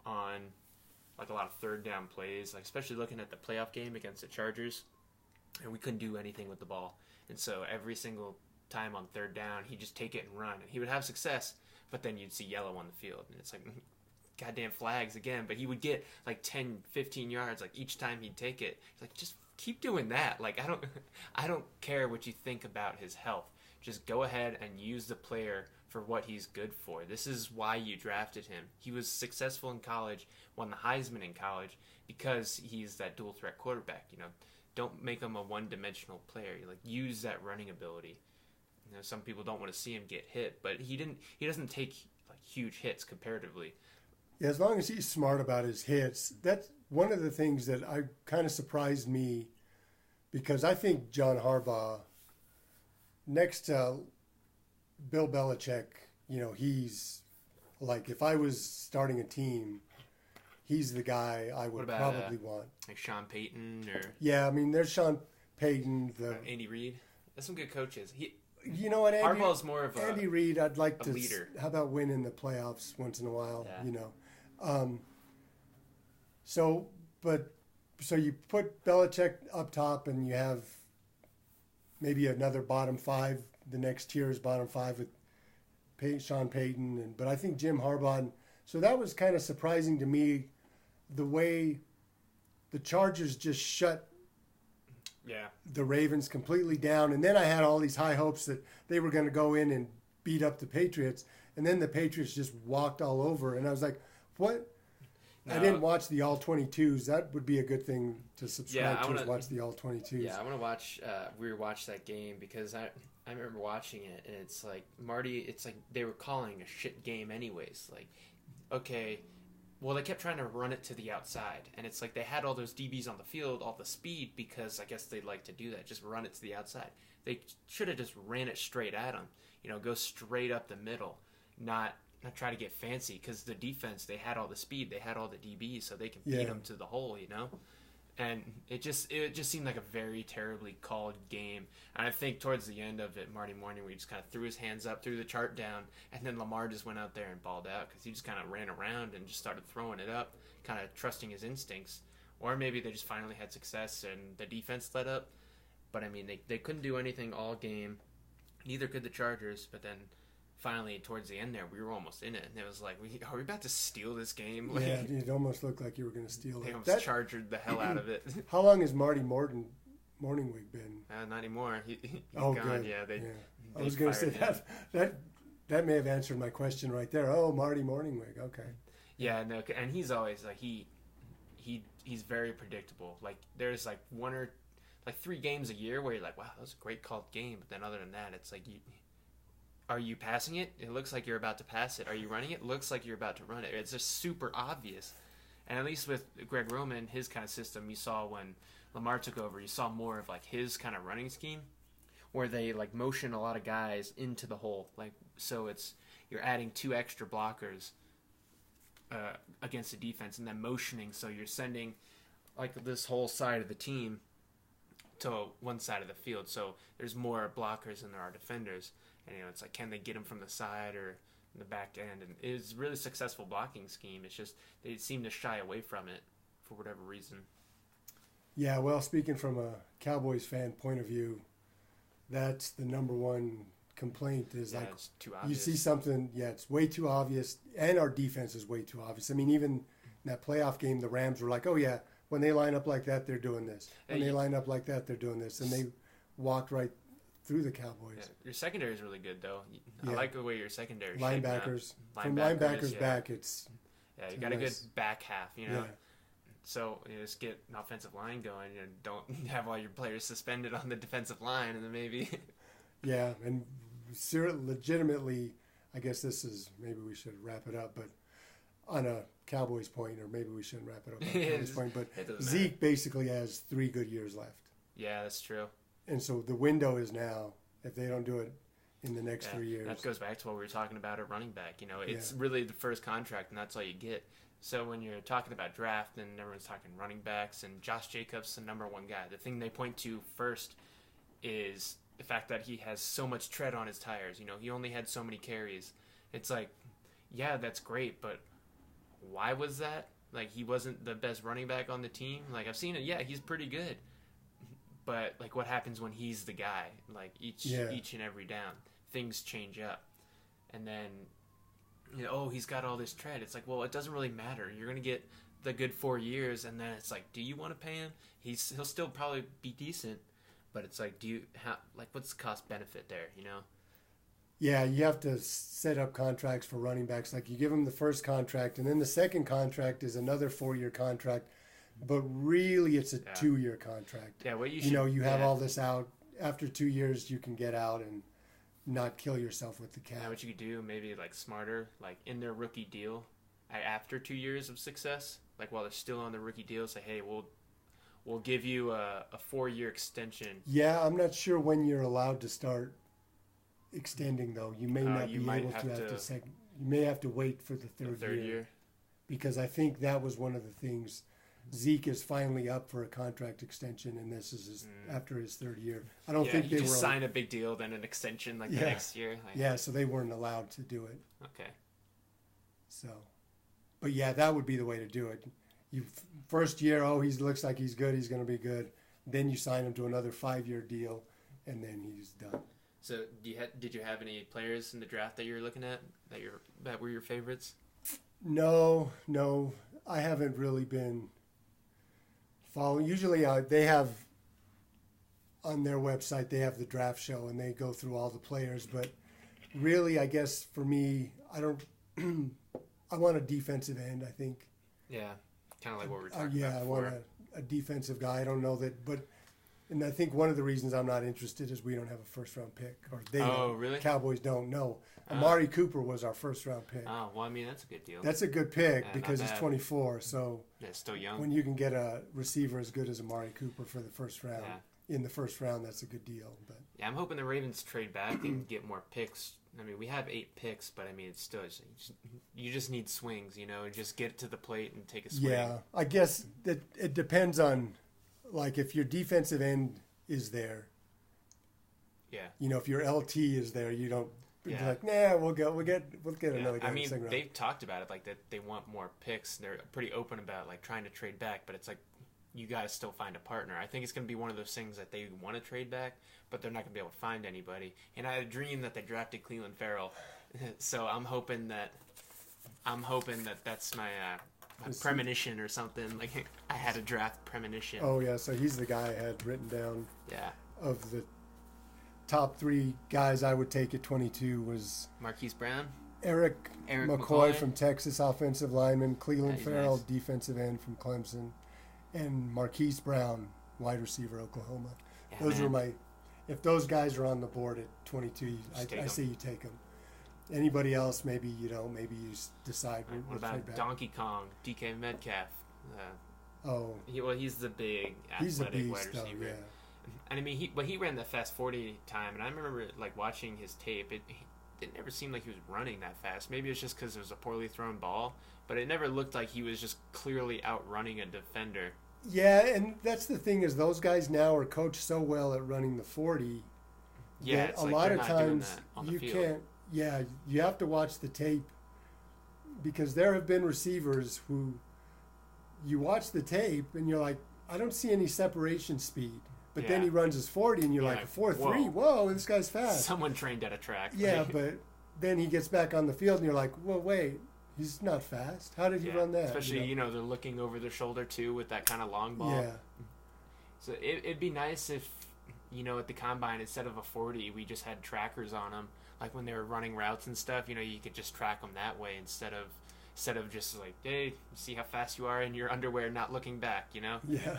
on like a lot of third down plays, like especially looking at the playoff game against the Chargers, and we couldn't do anything with the ball. And so every single time on third down, he'd just take it and run, and he would have success, but then you'd see yellow on the field, and it's like, goddamn flags again. But he would get like 10, 15 yards like each time he'd take it. It's like, just keep doing that. Like, I don't care what you think about his health. Just go ahead and use the player for what he's good for. This is why you drafted him. He was successful in college, won the Heisman in college, because he's that dual threat quarterback. Don't make him a one-dimensional player. Use that running ability. Some people don't want to see him get hit, but he doesn't take like huge hits comparatively. Yeah, as long as he's smart about his hits. That's one of the things that kind of surprised me, because I think John Harbaugh, next to Bill Belichick, he's like, if I was starting a team, he's the guy I would probably want. Like Sean Payton or... Yeah, there's Sean Payton. Andy Reid. That's some good coaches. You know what, Harbaugh's more of Andy Reid, I'd like to leader. How about win in the playoffs once in a while, So you put Belichick up top, and you have maybe another bottom 5. The next tier is bottom 5 with Sean Payton, but I think Jim Harbaugh. So that was kind of surprising to me, the way the Chargers just shut Yeah. the Ravens completely down. And then I had all these high hopes that they were going to go in and beat up the Patriots. And then the Patriots just walked all over. And I was like, what? No. I didn't watch the All-22s. That would be a good thing to subscribe to, is watch the All-22s. Yeah, I want to watch, rewatch that game because I remember watching it, and it's like, Marty, it's like they were calling a shit game anyways. Like, okay, well, they kept trying to run it to the outside, and it's like they had all those DBs on the field, all the speed, because I guess they like to do that, just run it to the outside. They should have just ran it straight at them, go straight up the middle, not try to get fancy, because the defense, they had all the speed, they had all the DBs, so they can beat them to the hole, And it just seemed like a very terribly called game. And I think towards the end of it, Marty Mornhinweg just kind of threw his hands up, threw the chart down, and then Lamar just went out there and balled out because he just kind of ran around and just started throwing it up, kind of trusting his instincts. Or maybe they just finally had success and the defense let up. But, I mean, they couldn't do anything all game. Neither could the Chargers, but then finally, towards the end there, we were almost in it. And it was like, are we about to steal this game? Like, yeah, it almost looked like you were going to steal it. They almost charged the hell out of it. How long has Marty Mornhinweg been? Not anymore. He's gone. Good. Yeah, they I was going to say that may have answered my question right there. Oh, Marty Mornhinweg. Okay. Yeah, no, and he's always like he's very predictable. Like there's like 3 games a year where you're like, wow, that was a great called game. But then other than that, it's like are you passing it? It looks like you're about to pass it. Are you running it? Looks like you're about to run it. It's just super obvious. And at least with Greg Roman, his kind of system, you saw when Lamar took over, you saw more of like his kind of running scheme where they like motion a lot of guys into the hole. Like, so you're adding 2 extra blockers against the defense and then motioning. So you're sending like this whole side of the team to one side of the field. So there's more blockers than there are defenders. And, it's like, can they get them from the side or in the back end? And it's a really successful blocking scheme. It's just they seem to shy away from it for whatever reason. Yeah, well, speaking from a Cowboys fan point of view, that's the number one complaint is like it's too obvious. You see something, it's way too obvious, and our defense is way too obvious. I mean, even in that playoff game, the Rams were like, oh, yeah, when they line up like that, they're doing this. When they line up like that, they're doing this. And they walked right through the Cowboys. Yeah. Your secondary is really good, though. I like the way your secondary is linebackers. From linebackers back, it's you got nice. A good back half, Yeah. So just get an offensive line going and don't have all your players suspended on the defensive line, and then maybe. Yeah, and legitimately, I guess maybe we should wrap it up, but on a Cowboys point, or maybe we shouldn't wrap it up on a Cowboys point, but Zeke basically has 3 good years left. Yeah, that's true. And so the window is now, if they don't do it in the next 3 years. That goes back to what we were talking about at running back. It's really the first contract, and that's all you get. So when you're talking about draft, and everyone's talking running backs, and Josh Jacobs, the number 1 guy, the thing they point to first is the fact that he has so much tread on his tires. He only had so many carries. It's like, yeah, that's great, but why was that? Like, he wasn't the best running back on the team? Like, I've seen it. Yeah, he's pretty good. But, like, what happens when he's the guy? Like, each and every down, things change up. And then, he's got all this tread. It's like, well, it doesn't really matter. You're going to get the good 4 years, and then it's like, do you want to pay him? He'll still probably be decent. But it's like, what's the cost benefit there, Yeah, you have to set up contracts for running backs. Like, you give them the first contract, and then the second contract is another 4-year contract. But really, it's a 2-year contract. Yeah, what you have all this out. After 2 years, you can get out and not kill yourself with the cap. Yeah, what you could do, maybe like smarter, like in their rookie deal, after 2 years of success, like while they're still on the rookie deal, say, hey, we'll give you a 4-year extension. Yeah, I'm not sure when you're allowed to start extending, though. You may not be able to after second. You may have to wait for the third year. Because I think that was one of the things. Zeke is finally up for a contract extension, and this is after his 3rd year. I don't think they just sign a big deal, then an extension the next year. So they weren't allowed to do it. Okay. So, but that would be the way to do it. First year, he looks like he's good, he's going to be good. Then you sign him to another 5-year deal, and then he's done. So, did you have any players in the draft that you were looking at that were your favorites? No, I haven't really been following. Usually, they have on their website they have the draft show and they go through all the players. But really, I guess for me, I don't. I want a defensive end. I think. Yeah, kind of like what we're talking about. I want a defensive guy. I don't know that, but. And I think one of the reasons I'm not interested is we don't have a first-round pick. Or they don't. Really? Cowboys don't know. Amari Cooper was our first-round pick. Oh, well, I mean, that's a good deal. That's a good pick because he's 24. So still young. When you can get a receiver as good as Amari Cooper for the first round, in the first round, that's a good deal. But yeah, I'm hoping the Ravens trade back and get more picks. I mean, we have 8 picks, but I mean, it's still you just need swings, just get to the plate and take a swing. Yeah, I guess that it depends on. Like if your defensive end is there, if your LT is there, you don't be like, nah, we'll get another guy. I mean, they've talked about it like that. They want more picks. They're pretty open about like trying to trade back, but it's like you got to still find a partner. I think it's going to be one of those things that they want to trade back, but they're not going to be able to find anybody. And I had a dream that they drafted Cleveland Farrell, so I'm hoping that that's my premonition or something. Like I had a draft premonition. Oh yeah, so he's the guy I had written down. Yeah. Of the top 3 guys I would take at 22 was Marquise Brown, Eric McCoy from Texas, offensive lineman, Cleveland Farrell, nice. Defensive end from Clemson, and Marquise Brown, wide receiver, Oklahoma. Yeah, those were my. If those guys are on the board at 22, I say you take them. Anybody else, maybe you decide. What about Donkey Kong, DK Metcalf? He's the big athletic wide receiver. Yeah. And I mean, he ran the fast 40 time, and I remember like watching his tape. It never seemed like he was running that fast. Maybe it's just because it was a poorly thrown ball, but it never looked like he was just clearly outrunning a defender. Yeah, and that's the thing is those guys now are coached so well at running the 40. Yeah, it's a lot of times you can't. Yeah, you have to watch the tape because there have been receivers who you watch the tape and you're like, I don't see any separation speed. But then he runs his 40 and you're like, 4.3, whoa, this guy's fast. Someone trained at a track. Yeah, but then he gets back on the field and you're like, well, wait, he's not fast. How did he run that? Especially, they're looking over their shoulder too with that kind of long ball. Yeah. So it'd be nice if, at the combine, instead of a 40, we just had trackers on them. Like when they were running routes and stuff, you could just track them that way instead of just like, hey, see how fast you are in your underwear, not looking back, Yeah.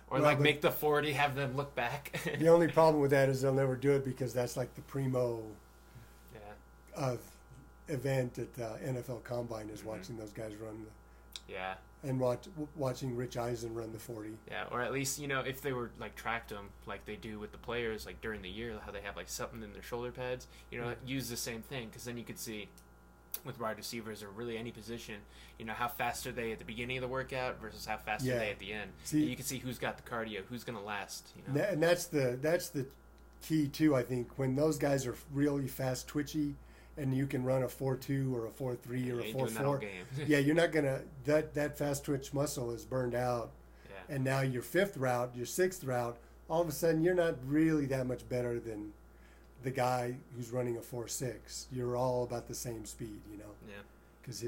Or make the 40, have them look back. The only problem with that is they'll never do it because that's like the primo event at the NFL Combine is watching those guys run and watching Rich Eisen run the 40. Yeah, or at least, if they were, tracked them like they do with the players, during the year, how they have, something in their shoulder pads, use the same thing, because then you could see with wide receivers or really any position, how fast are they at the beginning of the workout versus how fast are they at the end. You can see who's got the cardio, who's going to last. And that's the key, too, I think. When those guys are really fast, twitchy, and you can run a 4.2 or a 4.3 or a 4.4. Yeah, you're not going to – that fast twitch muscle is burned out. Yeah. And now your 5th route, your 6th route, all of a sudden you're not really that much better than the guy who's running a 4.6. You're all about the same speed, Yeah. Because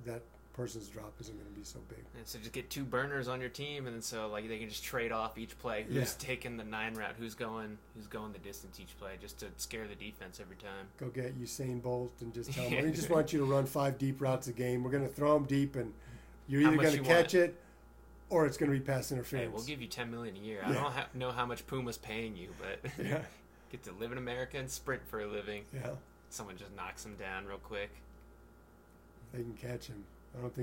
that person's drop isn't going to be so big. And so just get 2 burners on your team, and then so they can just trade off each play. Who's taking the 9 route? Who's going the distance each play, just to scare the defense every time. Go get Usain Bolt and just tell him, we just want you to run 5 deep routes a game. We're going to throw them deep, and you're either going to catch it or it's going to be pass interference. Hey, we'll give you $10 million a year. I don't know how much Puma's paying you, but get to live in America and sprint for a living. Yeah. Someone just knocks him down real quick. They can catch him. I don't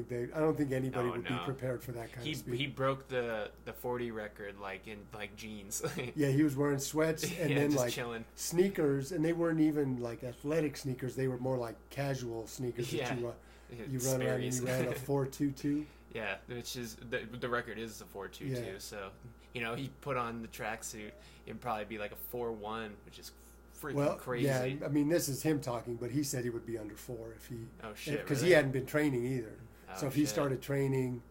think anybody would be prepared for that kind of speed. He broke the 40 record in jeans. Yeah, he was wearing sweats and then just chilling. Sneakers, and they weren't even athletic sneakers. They were more like casual sneakers that you run around and you ran a 4.22. Yeah, which is the record is a 4.22. Yeah. So he put on the tracksuit, it'd probably be like a 4.1, which is freaking crazy. Yeah, I mean, this is him talking, but he said he would be under 4 if he. Oh shit! Because really? he hadn't been training either. Oh, so if he started training,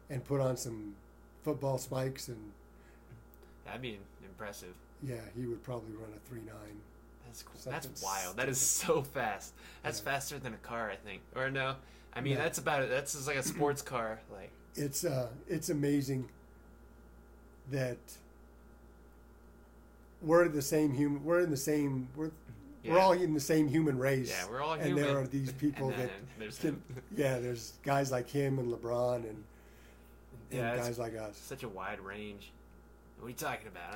and put on some football spikes and. That'd be impressive. Yeah, he would probably run a 3.9. That's cool. That's wild. That is so fast. That's faster than a car, I think. Or no, I mean that's about it. That's just like a sports car. Like it's amazing that we're the same human. We're in the same. We're all in the same human race. Yeah, we're all and human. And there are these people that there's there's guys like him and LeBron and guys like us. Such a wide range. What are you talking about?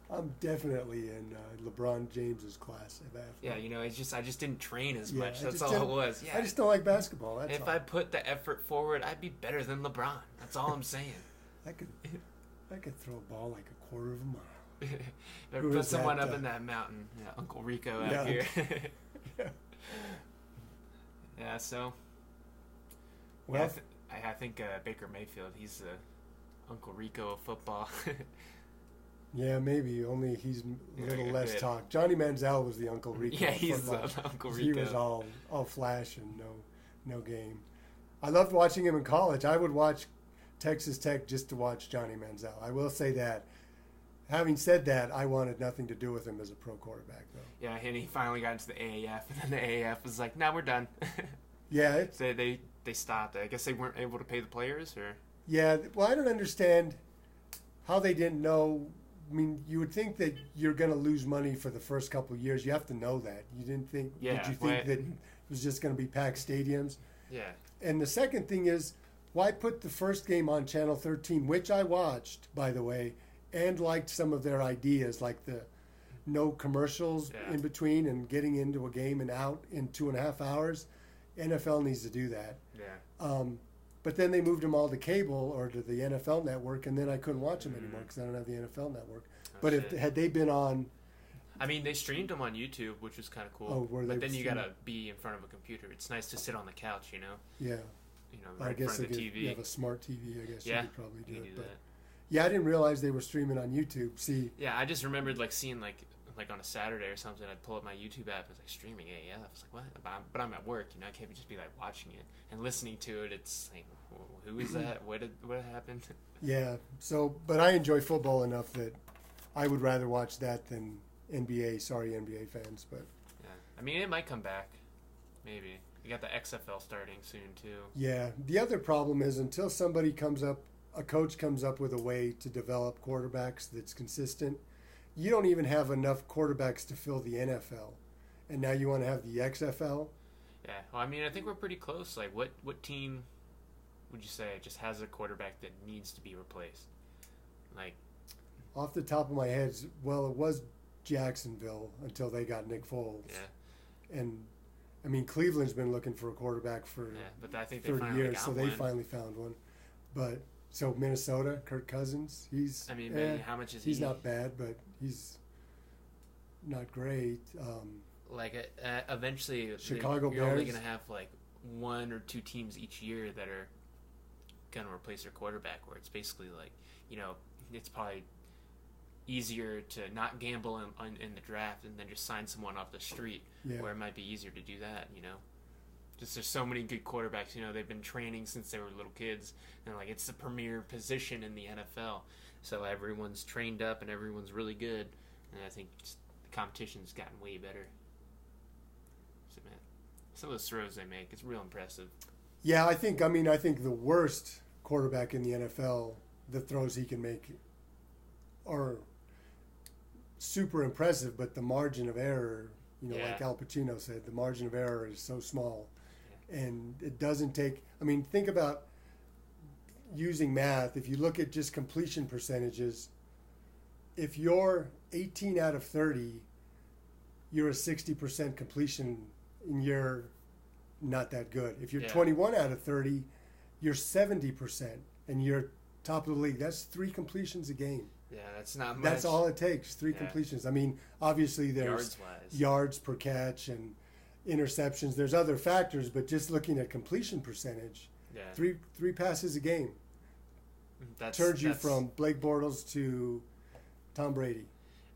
I'm definitely in LeBron James's class of athlete. Yeah, you know, I just didn't train as much. That's all it was. Yeah, I just don't like basketball. That's if all. I put the effort forward, I'd be better than LeBron. That's all I'm saying. I could throw a ball like a quarter of a mile. Better put someone up in that mountain. Yeah, Uncle Rico out here. Yeah. So. Well, I think Baker Mayfield. He's the Uncle Rico of football. Yeah, maybe. Only he's a little less talk. Johnny Manziel was the Uncle Rico. Yeah, he's the Uncle Rico. He was all flash and no game. I loved watching him in college. I would watch Texas Tech just to watch Johnny Manziel. I will say that. Having said that, I wanted nothing to do with him as a pro quarterback, though. Yeah, and he finally got into the AAF, and then the AAF was like, "No, we're done." Yeah, so they stopped. I guess they weren't able to pay the players, or. Yeah, well, I don't understand how they didn't know. I mean, you would think that you're going to lose money for the first couple of years. You have to know that. You didn't think. Yeah, did you think that it was just going to be packed stadiums? Yeah. And the second thing is, why put the first game on Channel 13, which I watched, by the way, and liked some of their ideas, like the no commercials in between and getting into a game and out in 2.5 hours. NFL needs to do that. Yeah. But then they moved them all to cable or to the NFL Network, and then I couldn't watch them anymore because I don't have the NFL Network. But had they been on... I mean, they streamed them on YouTube, which was kind of cool. Oh, but then you got to be in front of a computer. It's nice to sit on the couch, you know? Yeah. You know, right in front of the TV. You have a smart TV, I guess you could probably do it. But that. I didn't realize they were streaming on YouTube. See... Yeah, I just remembered, seeing, on a Saturday or something, I'd pull up my YouTube app and it's streaming AF. I was like, what? But I'm at work, you know, I can't just be watching it and listening to it. It's like, who is that? What happened? Yeah. So, but I enjoy football enough that I would rather watch that than NBA. Sorry, NBA fans, but yeah, I mean, it might come back. Maybe you got the XFL starting soon too. Yeah. The other problem is until a coach comes up with a way to develop quarterbacks that's consistent. You don't even have enough quarterbacks to fill the NFL, and now you want to have the XFL. Yeah, well, I mean, I think we're pretty close. What team would you say just has a quarterback that needs to be replaced? Off the top of my head, well, it was Jacksonville until they got Nick Foles. Yeah. And I mean, Cleveland's been looking for a quarterback for but I think 30 years, so they finally found one. But so Minnesota, Kirk Cousins, how much is he? He's not bad, but he's not great. Eventually, Chicago you're Bears. only going to have one or two teams each year that are going to replace their quarterback. Where it's basically it's probably easier to not gamble in the draft and then just sign someone off the street. Yeah. Where it might be easier to do that. Just there's so many good quarterbacks. They've been training since they were little kids, and it's the premier position in the NFL. So everyone's trained up and everyone's really good, and I think the competition's gotten way better. So man, some of those throws they make, it's real impressive. Yeah, I think the worst quarterback in the NFL, the throws he can make are super impressive, but the margin of error, like Al Pacino said, the margin of error is so small. And it doesn't take... I mean, think about using math. If you look at just completion percentages, if you're 18 out of 30, you're a 60% completion and you're not that good. If you're 21 out of 30, you're 70% and you're top of the league. That's 3 completions a game. Yeah, that's not much. That's all it takes, 3 completions. I mean, obviously there's yards per catch and interceptions. There's other factors, but just looking at completion percentage, 3 passes a game turns you from Blake Bortles to Tom Brady.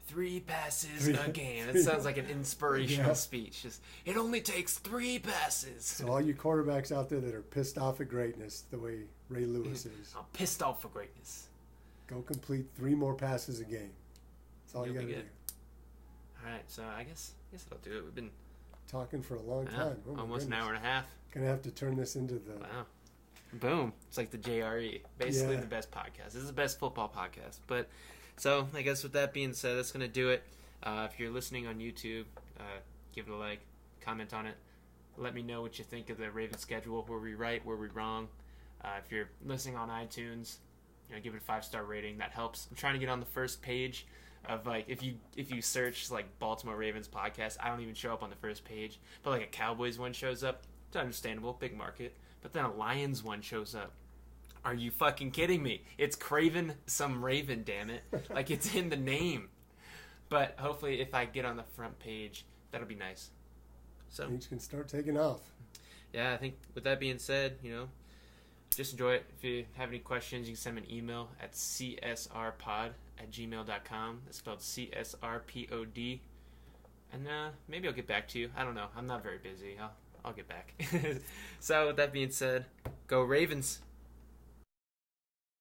3 passes a game. That sounds like an inspirational speech. It only takes 3 passes. So all you quarterbacks out there that are pissed off at greatness, the way Ray Lewis is. I'm pissed off for greatness. Go complete 3 more passes a game. That's all you got to do. All right, so I guess that'll do it. We've been talking for a long time. Almost an hour and a half. Gonna have to turn this into the... Wow. Boom. It's like the JRE. Basically the best podcast. This is the best football podcast. But So I guess with that being said, that's gonna do it. If you're listening on YouTube, give it a like, comment on it. Let me know what you think of the Ravens schedule. Were we right? Were we wrong? If you're listening on iTunes, give it a 5-star rating. That helps. I'm trying to get on the first page of like if you search like Baltimore Ravens podcast, I don't even show up on the first page. But like a Cowboys one shows up. It's understandable, big market. But then a Lions one shows up. Are you fucking kidding me? It's Craven some Raven, damn it. Like it's in the name. But hopefully if I get on the front page, that'll be nice. So Things can start taking off. yeah, I think with that being said, just enjoy it. If you have any questions, you can send me an email at csrpod@gmail.com. It's spelled CSRPOD. And maybe I'll get back to you. I don't know. I'm not very busy. I'll get back. So with that being said, go Ravens.